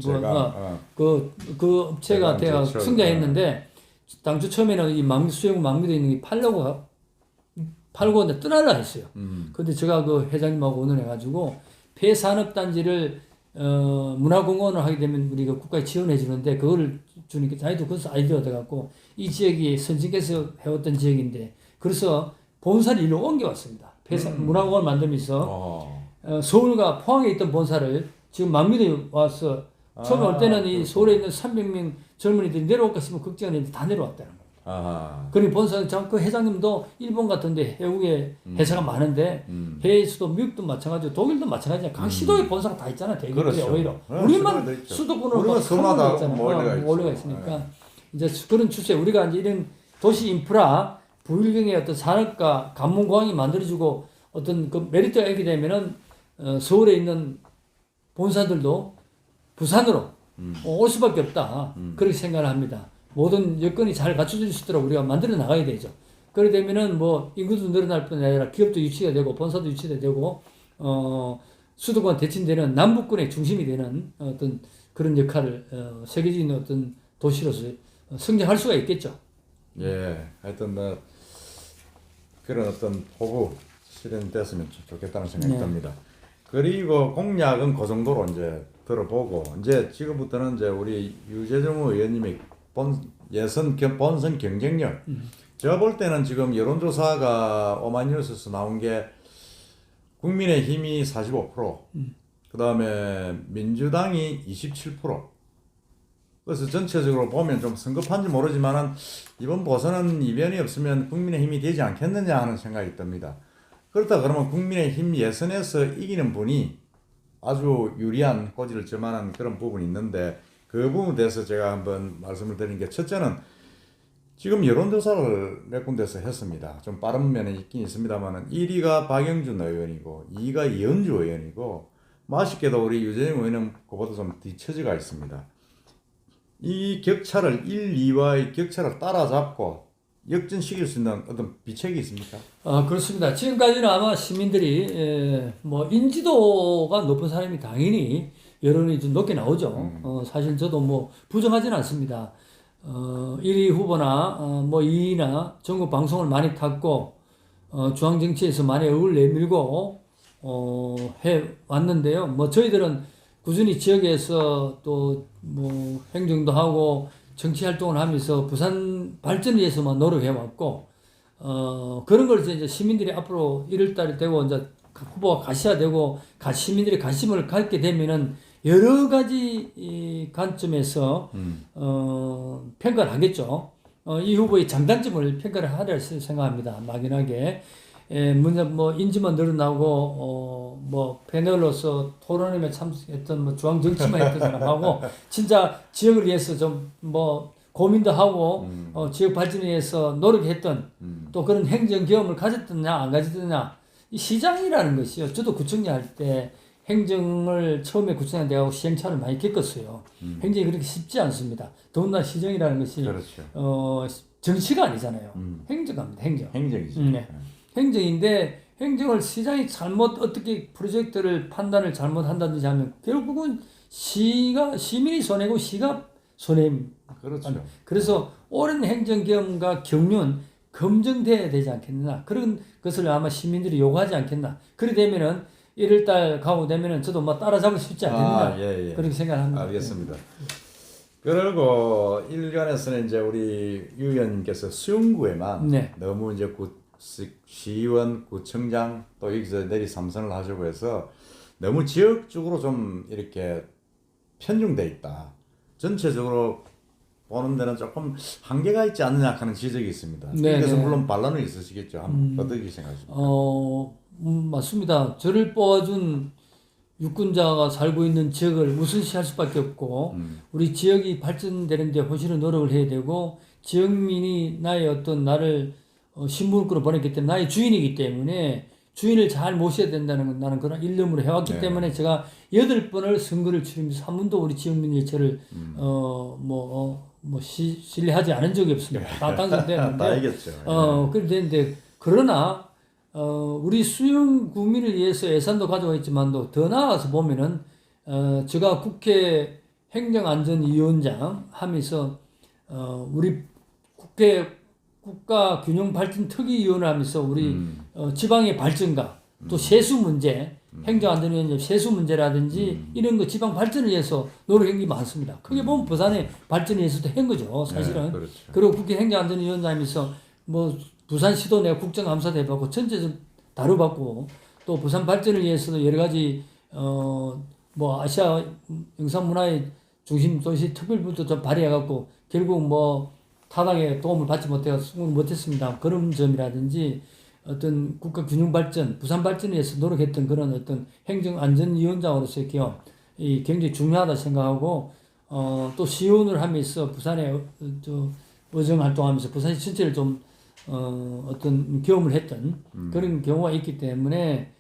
그 업체가 돼가 성장했는데 당초 처음에는 이 수영 망미도 있는 게 팔고 이제 떠날라 했어요. 근데 제가 그 회장님하고 의논해가지고 폐산업단지를 문화공원을 하게 되면 우리가 국가에 지원해 주는데 그거를 주니까 자기도 그래서 아이디어가 돼갖고 이 지역이 선진께서 해왔던 지역인데 그래서 본사를 일로 옮겨왔습니다. 문화공원을 만들면서 서울과 포항에 있던 본사를 지금 망미도에 와서 처음에 올 때는 이 서울에 있는 300명 젊은이들이 내려올까 싶으면 걱정을 했는데 다 내려왔다는 거예요. 그러니 본사 그 회장님도 일본 같은데 해외에 회사가 많은데 해외에서도 미국도 마찬가지고 독일도 마찬가지야. 각 시도에 본사가 다 있잖아. 대기업에 그렇죠. 오히려 우리만 수도권으로 서마다 몰려가 있으니까 이제 그런 추세 우리가 이제 이런 도시 인프라 부유경의 어떤 산업과 관문공항이 만들어지고 어떤 그 메리트가 있게 되면은 서울에 있는 본사들도 부산으로 올 수밖에 없다. 그렇게 생각을 합니다. 모든 여건이 잘 갖춰질 수 있도록 우리가 만들어 나가야 되죠. 그렇게 되면은 뭐 인구도 늘어날 뿐 아니라 기업도 유치가 되고 본사도 유치가 되고 수도권 대칭되는 남북권의 중심이 되는 어떤 그런 역할을 세계적인 어떤 도시로서 성장할 수가 있겠죠. 예, 하여튼 뭐 그런 어떤 포부 실현됐으면 좋겠다는 생각이 듭니다. 그리고 공약은 그 정도로 이제 들어보고 이제 지금부터는 이제 우리 유재정 의원님의 본선 경쟁력. 제가 볼 때는 지금 여론조사가 오마이뉴스에서 나온 게 국민의힘이 45%, 그 다음에 민주당이 27%. 그래서 전체적으로 보면 좀 성급한지 모르지만은 이번 보선은 이변이 없으면 국민의힘이 되지 않겠느냐 하는 생각이 듭니다. 그렇다 그러면 국민의힘 예선에서 이기는 분이 아주 유리한 꼬지를 점하는 그런 부분이 있는데 그 부분에 대해서 제가 한번 말씀을 드리는 게 첫째는 지금 여론조사를 몇 군데서 했습니다. 좀 빠른 면이 있긴 있습니다만은 1위가 박영준 의원이고 2위가 이현주 의원이고 아쉽게도 우리 유재정 의원은 그보다 좀 뒤처지가 있습니다. 이 격차를 1, 2와의 격차를 따라잡고 역전시킬 수 있는 어떤 비책이 있습니까? 그렇습니다. 지금까지는 아마 시민들이 뭐 인지도가 높은 사람이 당연히 여론이 좀 높게 나오죠. 사실 저도 뭐 부정하지는 않습니다. 1위 후보나 뭐 2위나 전국 방송을 많이 탔고 중앙 정치에서 많이 얼굴 내밀고 해 왔는데요. 뭐 저희들은 꾸준히 지역에서 또 뭐 행정도 하고 정치 활동을 하면서 부산 발전을 위해서만 노력해 왔고 그런 걸 이제 시민들이 앞으로 1월 달이 되고 이제 후보가 가시화되고 시민들이 관심을 갖게 되면은 여러 가지 이 관점에서 평가를 하겠죠. 이 후보의 장단점을 평가를 하려 생각합니다. 막연하게 먼저 뭐 인지만 늘어나고 뭐 패널로서 토론회에 참석했던 뭐 중앙 정치만 했던 사람하고 진짜 지역을 위해서 좀 뭐 고민도 하고 지역 발전을 위해서 노력했던 또 그런 행정 경험을 가졌느냐 안 가졌느냐 이 시장이라는 것이요. 저도 구청장 할 때 행정을 처음에 구청장 돼가고 시행착오를 많이 겪었어요. 행정이 그렇게 쉽지 않습니다. 더군다나 시정이라는 것이 그렇죠. 정치가 아니잖아요. 행정입니다. 행정. 행정이죠. 네. 행정인데 행정을 시장이 잘못 어떻게 프로젝트를 판단을 잘못한다든지 하면 결국은 시민이 손해고 시가 손해입니다. 그렇죠. 그래서 오랜 행정 경험과 경륜 검증돼야 되지 않겠나 그런 것을 아마 시민들이 요구하지 않겠나 그래 되면은 1월달 가고 되면은 저도 뭐 따라잡을 수 있지 않겠나 예. 그렇게 생각합니다. 알겠습니다. 그리고 일간에서는 이제 우리 유 의원님께서 수영구에만 너무 이제 시의원, 구청장 또 여기서 내리 3선을 하시고 해서 너무 지역적으로 좀 이렇게 편중돼 있다. 전체적으로 보는 데는 조금 한계가 있지 않느냐 하는 지적이 있습니다. 그래서 물론 반론은 있으시겠죠. 어떻게 생각하십니까? 맞습니다. 저를 뽑아준 유권자가 살고 있는 지역을 우선시할 수밖에 없고 우리 지역이 발전되는 데 훨씬 노력을 해야 되고 지역민이 나의 어떤 나를 신분으로 보냈기 때문에 나의 주인이기 때문에 주인을 잘 모셔야 된다는 건 나는 그런 일념으로 해왔기 때문에 제가 8번을 선거를 치르면서 한 번도 우리 지역민이 저를 신뢰하지 않은 적이 없습니다. 다 당선됐는데 다 이겼죠. 그렇게 됐는데 그러나 우리 수영 구민을 위해서 예산도 가져가 있지만도 더 나아가서 보면은 제가 국회 행정안전위원장 하면서 우리 국회 국가균형발전특위위원을 하면서 우리 지방의 발전과 또 세수 문제, 행정안전위원회 세수 문제라든지 이런 거 지방 발전을 위해서 노력한 게 많습니다. 크게 보면 부산의 발전을 위해서도 한 거죠, 사실은. 그렇죠. 그리고 국회 행정안전위원장 하면서 뭐 부산시도 내가 국정감사도 해봤고 전체적 다뤄봤고 또 부산 발전을 위해서도 여러 가지 뭐 아시아 영상문화의 중심 도시 특별부도 좀 발휘해갖고 결국 뭐 타당에 도움을 받지 못했습니다. 그런 점이라든지 어떤 국가 균형 발전, 부산 발전을 위해서 노력했던 그런 어떤 행정안전위원장으로서의 경험, 이 굉장히 중요하다 생각하고 또 시의원을 하면서 부산에 의정 활동하면서 부산 전체를 좀 어떤 경험을 했던 그런 경우가 있기 때문에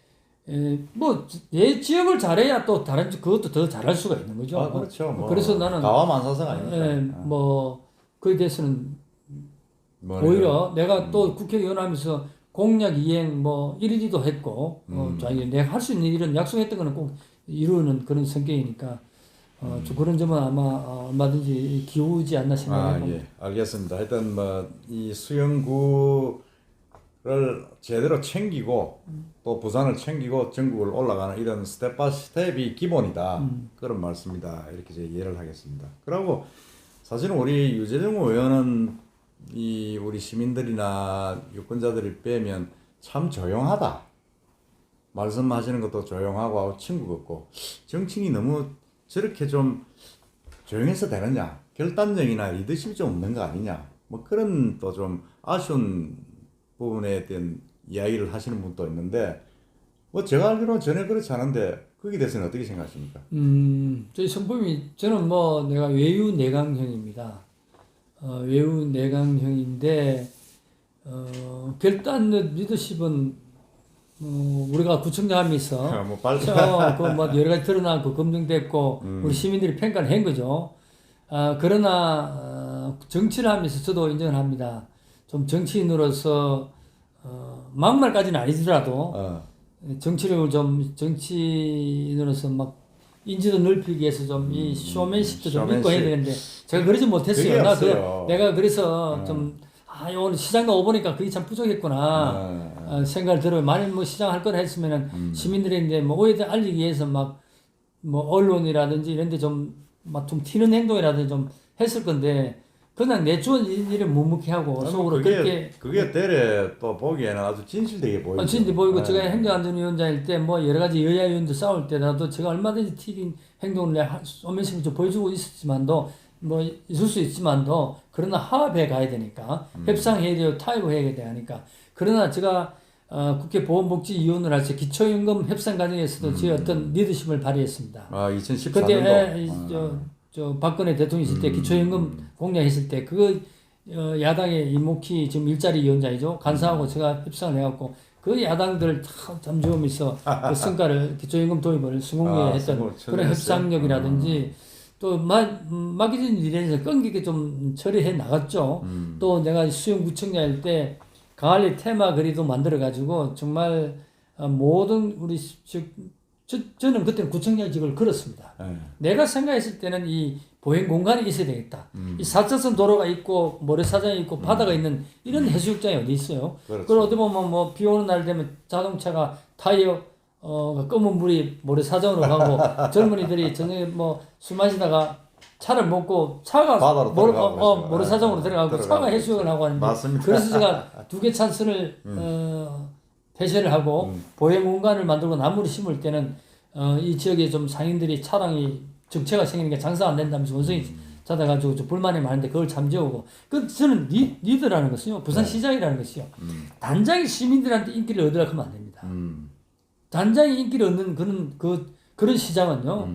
뭐 내 지역을 잘해야 또 다른 그것도 더 잘할 수가 있는 거죠. 그렇죠. 뭐 그래서 나는 가와만사성 아닙니까? 뭐 그에 대해서는 오히려 내가 또 국회의원 하면서 공약 이행 뭐 이러지도 했고 자기 내가 할 수 있는 일은 약속했던 거는 꼭 이루는 그런 성격이니까 좀 그런 점은 아마 얼마든지 기우지 않나 생각합니다. 예, 알겠습니다. 하여튼 뭐 이 수영구를 제대로 챙기고 또 부산을 챙기고 전국을 올라가는 이런 스텝 바이 스텝이 기본이다. 그런 말씀이다. 이렇게 제가 이해를 하겠습니다. 그리고 사실은 우리 유재정 의원은 이 우리 시민들이나 유권자들이 빼면 참 조용하다. 말씀하시는 것도 조용하고 친구 같고 정치인이 너무 저렇게 좀 조용해서 되느냐, 결단력이나 리더십이 좀 없는 거 아니냐, 뭐 그런 또 좀 아쉬운 부분에 대한 이야기를 하시는 분도 있는데 뭐 제가 알기로는 전혀 그렇지 않은데 거기에 대해서는 어떻게 생각하십니까? 저희 성품이 저는 뭐 내가 외유 내강형입니다. 외유 내강형인데 결단 리더십은 우리가 구청장하면서 뭐 빨리 그뭐 여러 가지 드러나고 검증됐고 우리 시민들이 평가를 한 거죠. 그러나 정치를 하면서 저도 인정을 합니다. 좀 정치인으로서 막말까지는 아니더라도 정치인으로서 막 인지도 넓히기 위해서 좀 이 쇼맨십도 좀 있고 해야 되는데 제가 그러지 못했어요. 내가 그래서 좀 오늘 시장 나오보니까 그게 참 부족했구나 생각을 들어요. 만일 뭐 시장 할 거라 했으면은 시민들에게 뭐 오해를 알리기 위해서 막 뭐 언론이라든지 이런데 좀 막 좀 튀는 행동이라든지 좀 했을 건데 그냥 내 주어진 일을 묵묵히 하고 속으로 그게 때려 또 보기에는 아주 진실되게 보이죠. 진실이 보이고 제가 행정안전위원장일 때 뭐 여러 가지 여야 의원들 싸울 때라도 제가 얼마든지 튀긴 행동을 소면식을 좀 보여주고 있었지만도 뭐 있을 수 있지만도 그러나 화합해 가야 되니까 협상해야 돼요. 타협해야 되니까 그러나 제가 국회 보건복지위원을 할 때 기초연금 협상 과정에서도 제 어떤 리더십을 발휘했습니다. 2014년도 그때 저 박근혜 대통령 있을 때 기초연금 공약했을 때 그거 야당의 이목희 지금 일자리 위원장이죠. 간사하고 제가 협상을 해갖고 그 야당들 다 잠주면서 그 성과를 기초연금 도입을 성공에 했던 그런 협상력이라든지 또 맡겨진 일에서 끈기게 좀 처리해 나갔죠. 또 내가 수영구청장일 때 가을에 테마 거리도 만들어가지고 정말 모든 우리 저는 그때는 구청장직을 걸었습니다. 내가 생각했을 때는 이 보행 공간이 있어야 되겠다. 이 4차선 도로가 있고 모래사장이 있고 바다가 있는 이런 해수욕장이 어디 있어요? 그걸 어디 보면 뭐 비 오는 날 되면 자동차가 타이어 검은 물이 모래사장으로 가고 젊은이들이 저녁에 뭐 술 마시다가 차를 먹고 차가 모래사장으로 들어가고 차가 해수욕을 하고 하는데 맞습니다. 그래서 제가 2개 찬스를 폐쇄를 하고 보행 공간을 만들고 나무를 심을 때는 이 지역에 좀 상인들이 차량이 정체가 생기니까 장사 안 된다면서 원성이 찾아가지고 좀 불만이 많은데 그걸 잠재우고 저는 리더라는 것은요 부산시장이라는 것이요 단장이 시민들한테 인기를 얻으려고 하면 안 됩니다. 단장이 인기를 얻는 그런 시장은요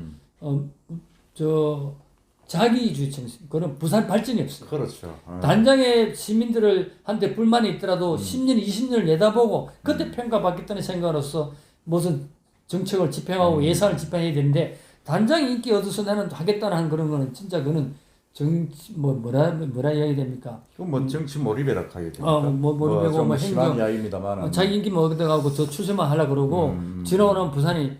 자기주의 정신, 그런 부산 발전이 없어요. 그렇죠. 단장의 시민들을 한테 불만이 있더라도 10년, 20년을 내다보고 그때 평가받겠다는 생각으로서 무슨 정책을 집행하고 예산을 집행해야 되는데 단장이 인기 얻어서 나는 하겠다는 그런 거는 진짜 그는 뭐라 이야기 됩니까? 그건 정치 몰입이라 하게 됩니까? 몰입이고 뭐 심한 이야기입니다만 자기 인기 얻어가고 저 추세만 하려고 그러고 지나오는 부산이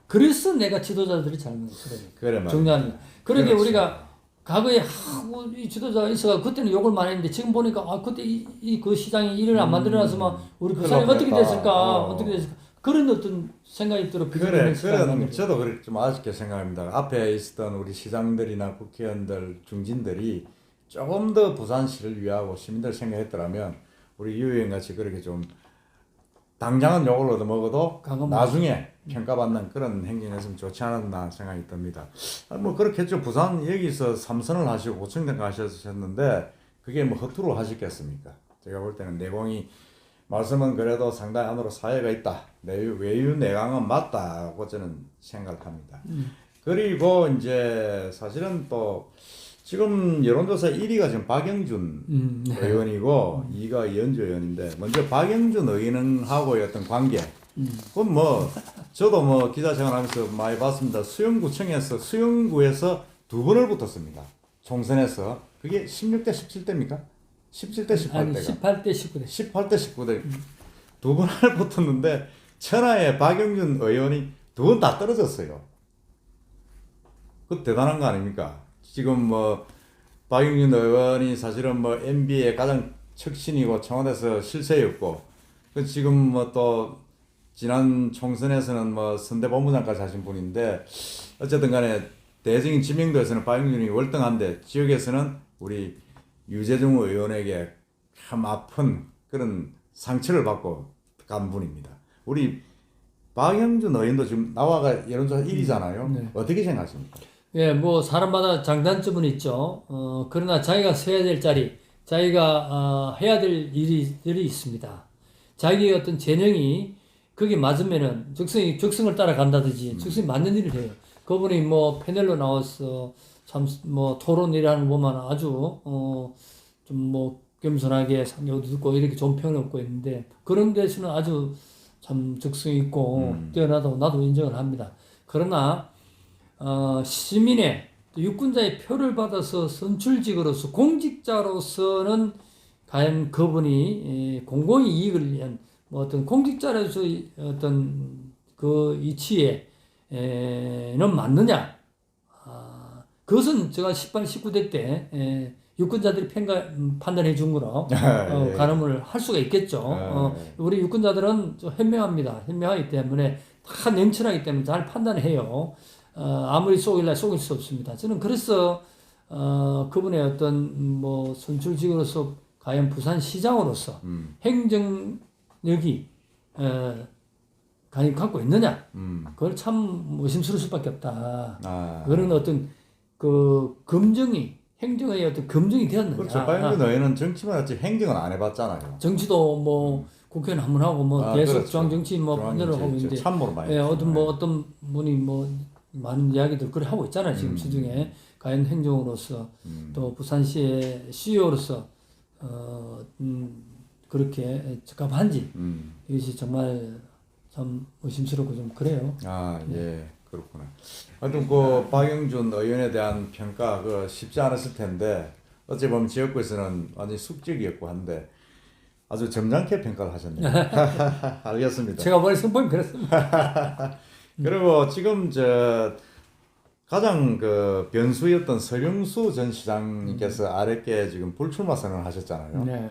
그래서 내가 지도자들이 잘못했어요. 그래 말이야. 중요한 그러게 우리가 과거에 이 지도자가 있어가 그때는 욕을 많이 했는데 지금 보니까 그때 그 시장이 일을 안 만들어놔서 막 우리 부산이 어떻게 됐을까 그런 어떤 생각이 들어. 그래 저도 그렇게 좀 아쉽게 생각합니다. 앞에 있었던 우리 시장들이나 국회의원들 중진들이 조금 더 부산시를 위하고 시민들 생각했더라면 우리 유 의원 같이 그렇게 좀 당장은 욕을 얻어먹어도 나중에 평가받는 그런 행진했으면 좋지 않았나 생각이 듭니다. 뭐 그렇겠죠. 부산 여기서 3선을 하시고 구청장 가셨는데 그게 뭐 허투루 하셨겠습니까? 제가 볼 때는 내공이 말씀은 그래도 상당히 안으로 사회가 있다. 외유 내강은 맞다고 저는 생각합니다. 그리고 이제 사실은 또 지금 여론조사 1위가 지금 박영준 의원이고 2위가 이현주 의원인데 먼저 박영준 의원하고의 어떤 관계 그건 뭐 저도 뭐 기자 생활하면서 많이 봤습니다. 수영구에서 2번을 붙었습니다. 총선에서 그게 16대 17대입니까? 17대 18대가 아니 18대 19대 18대 19대 2번을 붙었는데 천하의 박영준 의원이 2번 다 떨어졌어요. 그 대단한 거 아닙니까? 지금 뭐 박영준 의원이 사실은 뭐 MB의 가장 척신이고 청와대에서 실세였고 그 지금 뭐 또 지난 총선에서는 뭐 선대본부장까지 하신 분인데 어쨌든 간에 대중인 지명도에서는 박영준이 월등한데 지역에서는 우리 유재중 의원에게 참 아픈 그런 상처를 받고 간 분입니다. 우리 박영준 의원도 지금 나와가 여론조사 1위잖아요. 네. 어떻게 생각하십니까? 예, 뭐 사람마다 장단점은 있죠. 그러나 자기가 서야 될 자리, 자기가 해야 될 일들이 있습니다. 자기의 어떤 재능이 그게 맞으면은 적성을 따라간다든지 적성이 맞는 일을 해요. 그분이 뭐 패널로 나와서 참 뭐 토론이라는 거 보면 아주 좀 뭐 겸손하게 상냥도 듣고 이렇게 좋은 평을 얻고 있는데 그런 데서는 아주 참 적성 있고 뛰어나다고 나도 인정을 합니다. 그러나 시민의 유권자의 표를 받아서 선출직으로서 공직자로서는 과연 그분이 공공의 이익을 위한 뭐 어떤 공직자로서 어떤 그 이치에는 맞느냐? 그것은 제가 18, 19대 때 유권자들이 판단해 준 거로 예. 가늠을 할 수가 있겠죠. 우리 유권자들은 좀 현명합니다. 현명하기 때문에 다 냉철하기 때문에 잘 판단해요. 아무리 속일 수 없습니다. 저는 그래서 그분의 어떤 뭐 선출직으로서 과연 부산시장으로서 행정력이 과연 갖고 있느냐? 그걸 참 의심스러울 수밖에 없다. 그런 어떤 그 행정의 어떤 검증이 되었느냐? 그렇죠. 박영준 의원은 정치만 했지 행정은 안 해봤잖아요. 정치도 뭐 국회의원 한번 하고 뭐 계속 그렇죠. 중앙정치 뭐 판단을 하고 있는데 참모로 많이 어떤 분이 뭐 많은 이야기들 그래 하고 있잖아요. 지금 시중에 과연 행정으로서 또 부산시의 CEO로서 그렇게 적합한지 이것이 정말 참 의심스럽고 좀 그래요. 예. 그렇구나. 하여튼 그 박영준 의원에 대한 평가 그 쉽지 않았을 텐데 어찌 보면 지역구에서는 완전히 숙적이었고 한데 아주 점잖게 평가를 하셨네요. 알겠습니다. 제가 원래 성품이 그렇습니다. 그리고 지금 가장 그 변수였던 서병수 전 시장님께서 아랫게 지금 불출마 선언을 하셨잖아요. 네.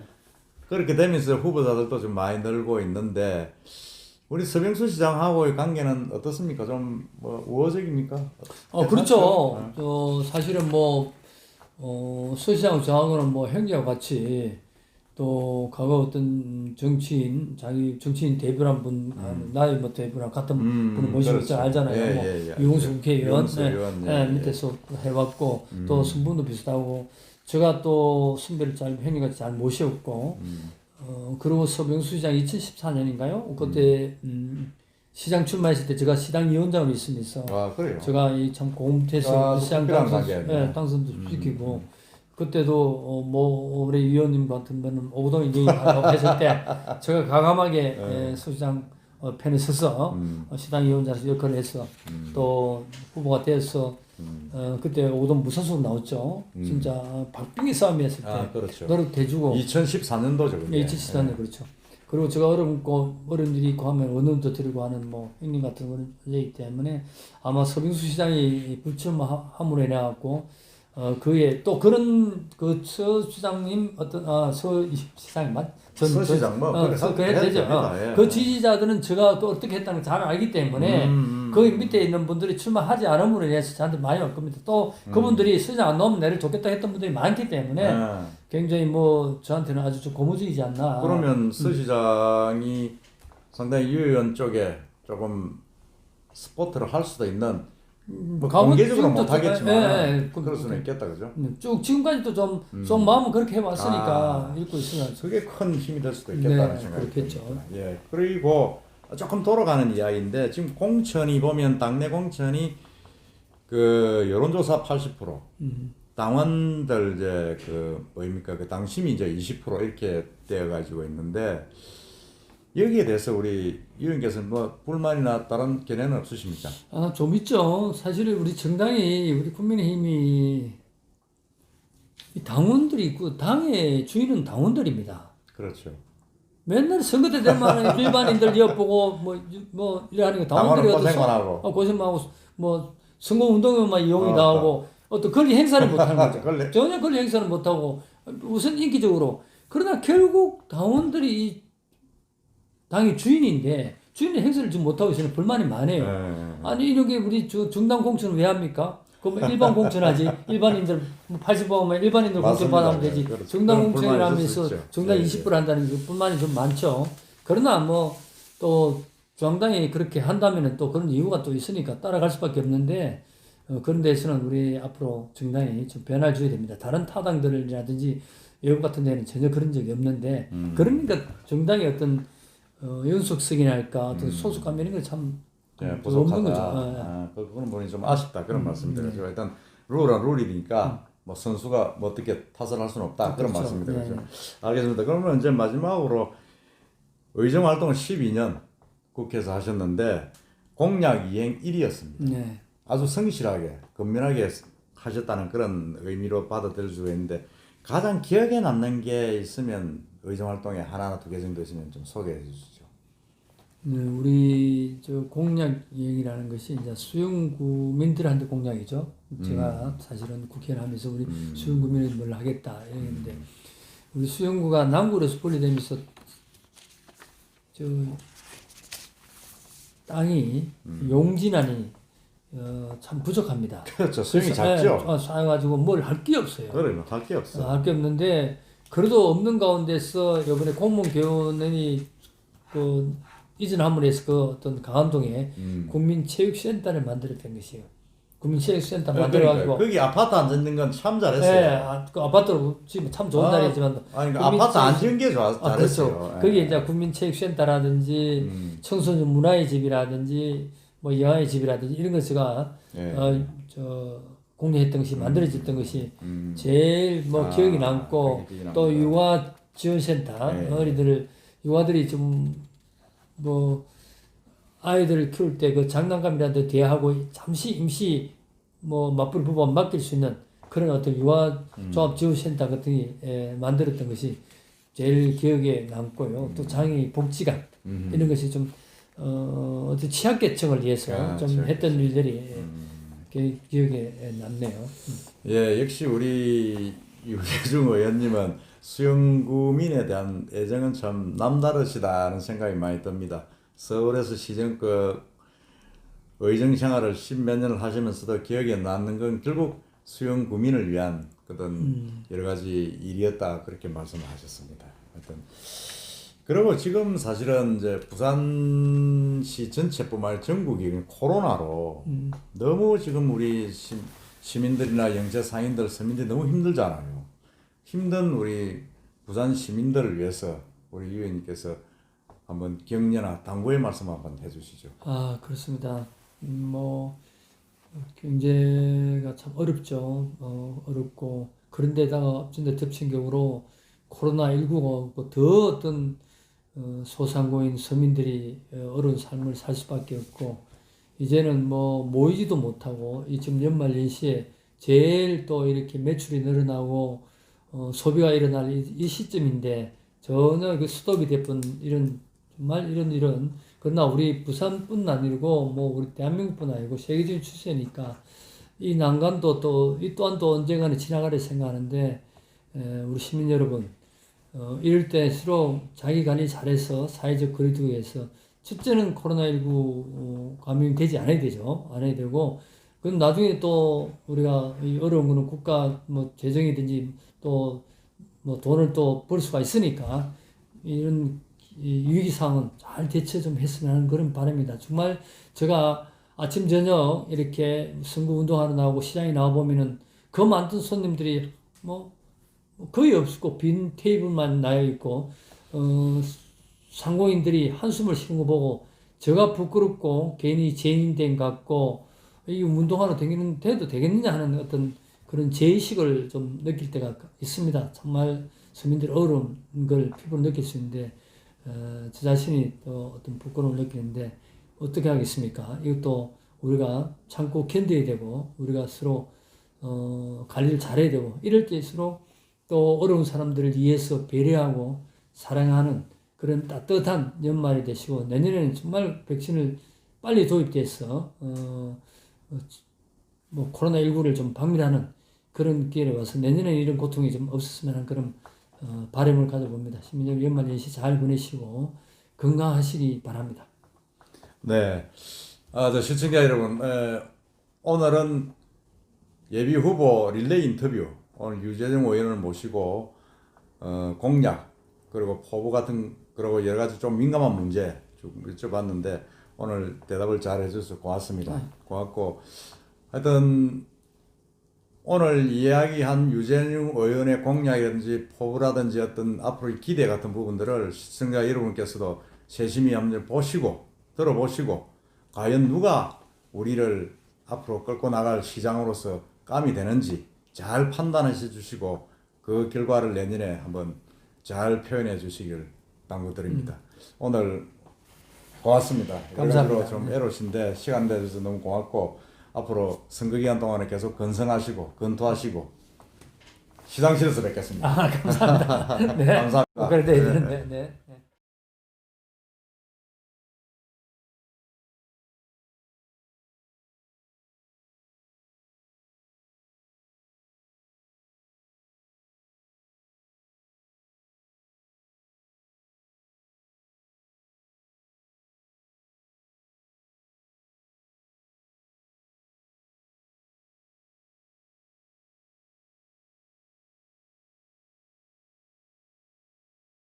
그렇게 되면서 후보자들도 좀 많이 늘고 있는데 우리 서병수 시장하고의 관계는 어떻습니까? 좀 뭐 우호적입니까? 그렇죠. 사실은 뭐 서 시장 저하고는 뭐 형제와 같이 또 과거 어떤 자기 정치인 대표란 분, 나이 뭐 대표랑 같은 분을 모시고 그렇죠. 있잖아요. 알잖아요. 예. 유흥수 국회의원, 유흥수 의원, 밑에서 해왔고, 또 선분도 비슷하고, 제가 또 선배를 형님같이 잘 모셨고, 그리고 서병수 시장 2014년인가요? 그때, 시장 출마했을 때 제가 시당위원장으로 있으면서, 그래요? 제가 참 고음태서 시장 당선도 시키고, 그때도 우리 위원님 같은 분은 오동 인정이라고 했을 때 제가 과감하게 서시장 편에 서서 시당위원장으로 역할을 해서 또 후보가 돼서 그때 오동 무소속 나왔죠. 진짜 박빙의 싸움이었을 때 그렇죠. 노력 대주고 2014년도죠. 네, 2014년 그렇죠. 그리고 제가 어른들이 있고 하면 언론도 드리고 하는 뭐 형님 같은 거는 이기 때문에 아마 서빙수 시장이 불출마함으로 인해 갖고 그에 또 그런 서 시장님 서 시장님 서 시장 그래 되죠. 그 지지자들은 제가 또 어떻게 했다는 걸 잘 알기 때문에 그 밑에 있는 분들이 출마하지 않음으로 인해서 저한테 많이 올 겁니다. 또 그분들이 서 시장 안 나오면 내를 좋겠다 했던 분들이 많기 때문에 굉장히 뭐 저한테는 아주 좀 고무적이지 않나. 그러면 서 시장이 상당히 유 의원 쪽에 조금 스포트를 할 수도 있는 뭐 공개적으로 못하겠지만 그럴 수는 있겠다, 그죠? 쭉 지금까지도 좀 마음은 그렇게 해왔으니까 읽고 있으면 그게 큰 힘이 될 수도 있겠다는 생각이 그렇겠죠. 듭니다. 예, 그리고 조금 돌아가는 이야기인데 지금 공천이 보면 당내 공천이 그 여론조사 80%, 당원들 이제 그 뭐입니까 그 당심이 이제 20% 이렇게 되어가지고 있는데. 여기에 대해서 우리 의원께서는 뭐 불만이나 다른 견해는 없으십니까? 좀 있죠. 사실 우리 국민의힘이 당원들이 있고 당의 주인은 당원들입니다. 그렇죠. 맨날 선거 때 되면 일반인들 엿보고 뭐 이러는 거 당원들이 고생만 하고 고생만 하고 뭐 선거 운동에만 이용이 나오고 어떤 권리 행사를 못 하는 거죠. 전혀 권리 행사를 못 하고 우선 인기적으로 그러나 결국 당원들이 당의 주인인데 주인의 행사를 지금 못하고 있으니 불만이 많아요. 아니 이렇게 우리 중당 공천을 왜 합니까? 그럼 일반 공천하지. 일반인들 80%면 일반인들 공천 받으면 되지. 그렇죠. 중당 공천을 하면서 중당 20% 한다는 게 불만이 좀 많죠. 그러나 뭐 또 중앙당이 그렇게 한다면은 또 그런 이유가 또 있으니까 따라갈 수밖에 없는데 그런 데서는 우리 앞으로 정당이 좀 변화를 줘야 됩니다. 다른 타당들이라든지 외국 같은 데는 전혀 그런 적이 없는데 그러니까 정당의 어떤 연속성이랄까 어떤 소속감 이런 게참 예, 없는 부족하다. 거죠. 그 부분 보니 좀 아쉽다 그런 말씀드렸죠. 일단 룰은 룰이니까 뭐 선수가 뭐 어떻게 탓을 할 수는 없다 그런 그렇죠. 말씀드렸죠. 네. 알겠습니다. 그러면 이제 마지막으로 의정 활동을 12년 국회에서 하셨는데 공약 이행 1위였습니다. 네. 아주 성실하게 근면하게 하셨다는 그런 의미로 받아들일 수가 있는데 가장 기억에 남는 게 있으면 의정 활동에 하나나 두 개 정도 있으면 좀 소개해 주시죠. 네, 우리 저 공약 이행이라는 것이 이제 수용구민들한테 공약이죠. 제가 사실은 국회를 하면서 우리 수용구민을 뭘 하겠다 이랬는데 우리 수용구가 남구로서 분리되면서 저 땅이 용진하니 참 부족합니다. 그렇죠. 수용이 그래서, 작죠. 쌓여가지고 뭘 할 게 없어요. 그래, 뭐 할 게 없어. 할 게 없는데 그래도 없는 가운데서 이번에 공무원 교원이 그 이전함으로 해서 그 어떤 강원동에 국민체육센터를 만들었던 것이에요. 국민체육센터 만들어가지고 거기 아파트 안 짓는 건 참 잘했어요. 예, 그 아파트로 지금 참 좋은 자리지만 아니, 그 아파트 안 지은 게 잘했어요. 그렇죠. 거기에 이제 국민체육센터라든지 청소년 문화의 집이라든지 뭐 여아의 집이라든지 이런 것 제가 저 공략했던 것이 만들어졌던 것이 제일 뭐 기억이 남고 또 육아 지원센터 어린이들 육아들이 좀 뭐 아이들을 키울 때 그 장난감이라도 대하고 잠시 임시 뭐 맞불 부부 맡길 수 있는 그런 어떤 유아 종합 지원센터 같은 게 만들었던 것이 제일 기억에 남고요. 또 장애 복지관 이런 것이 좀 어떤 취약계층을 위해서 좀 했던 일들이 기억에 남네요. 예, 역시 우리 유해중 의원님은 수영구민에 대한 애정은 참 남다르시다는 생각이 많이 듭니다. 서울에서 시정급 의정 생활을 십몇 년을 하시면서도 기억에 남는 건 결국 수영구민을 위한 그런 여러 가지 일이었다 그렇게 말씀하셨습니다. 하여튼 그리고 지금 사실은 이제 부산시 전체뿐만 아니라 전국이 코로나로 너무 지금 우리 시민들이나 영세 상인들, 서민들이 너무 힘들잖아요. 힘든 우리 부산 시민들을 위해서 우리 의원님께서 한번 격려나 당부의 말씀 한번 해주시죠. 아, 그렇습니다. 뭐 경제가 참 어렵죠. 어렵고 그런데다가 좀 더 덮친 격으로 코로나19가 더 어떤 소상공인 서민들이 어려운 삶을 살 수밖에 없고 이제는 뭐 모이지도 못하고 이 지금 연말 연시에 제일 또 이렇게 매출이 늘어나고 소비가 일어날 이 시점인데 전혀 그 스톱이 돼본 이런 정말 이런 그러나 우리 부산뿐 아니고 뭐 우리 대한민국뿐 아니고 세계적인 추세니까 이 난관도 또 이 또한 또 언젠가는 지나가려 생각하는데 우리 시민 여러분 이럴 때일수록 자기 관리 잘해서 사회적 거리두기에서 첫째는 코로나19 감염이 되지 않아야 되죠. 안 해야 되고 그럼 나중에 또 우리가 이 어려운 거는 국가 뭐 재정이든지 또 뭐 돈을 또 벌 수가 있으니까 이런 위기 상황은 잘 대처 좀 했으면 하는 그런 바람입니다. 정말 제가 아침 저녁 이렇게 선거 운동하러 나오고 시장에 나와 보면은 그 많던 손님들이 뭐 거의 없고 빈 테이블만 나여 있고 상공인들이 한숨을 쉬는 거 보고 제가 부끄럽고 괜히 죄인된 것 같고 이 운동하러 다니는데도 되겠느냐 하는 어떤 그런 죄의식을 좀 느낄 때가 있습니다. 정말 서민들이 어려운 걸 피부로 느낄 수 있는데 저 자신이 또 어떤 부끄러움을 느끼는데 어떻게 하겠습니까? 이것도 우리가 참고 견뎌야 되고 우리가 서로 관리를 잘해야 되고 이럴 때일수록 또 어려운 사람들을 위해서 배려하고 사랑하는 그런 따뜻한 연말이 되시고 내년에는 정말 백신을 빨리 도입돼서 뭐 코로나19를 좀 박멸하는 그런 기회를 와서 내년에 이런 고통이 좀 없었으면 하는 그런 바람을 가져봅니다. 시민여러분 연말 연시 잘 보내시고 건강하시기 바랍니다. 네, 저 시청자 여러분, 오늘은 예비 후보 릴레이 인터뷰 오늘 유재정 의원을 모시고 공약 그리고 포부 같은 그리고 여러 가지 좀 민감한 문제 좀 여쭤봤는데 오늘 대답을 잘 해주셔서 고맙습니다. 고맙고 하여튼 오늘 이야기한 유재정 의원의 공약이라든지 포부라든지 어떤 앞으로의 기대 같은 부분들을 시청자 여러분께서도 세심히 한번 보시고 들어보시고 과연 누가 우리를 앞으로 끌고 나갈 시장으로서 감이 되는지 잘 판단해 주시고 그 결과를 내년에 한번 잘 표현해 주시길 당부드립니다. 오늘 고맙습니다. 감사합니다. 여러 가지로 좀 애로신데 시간 내주셔서 너무 고맙고 앞으로 선거 기간 동안에 계속 건성하시고 건투하시고 시상실에서 뵙겠습니다. 감사합니다. 네. 감사합니다. 그래야 되는데. 네.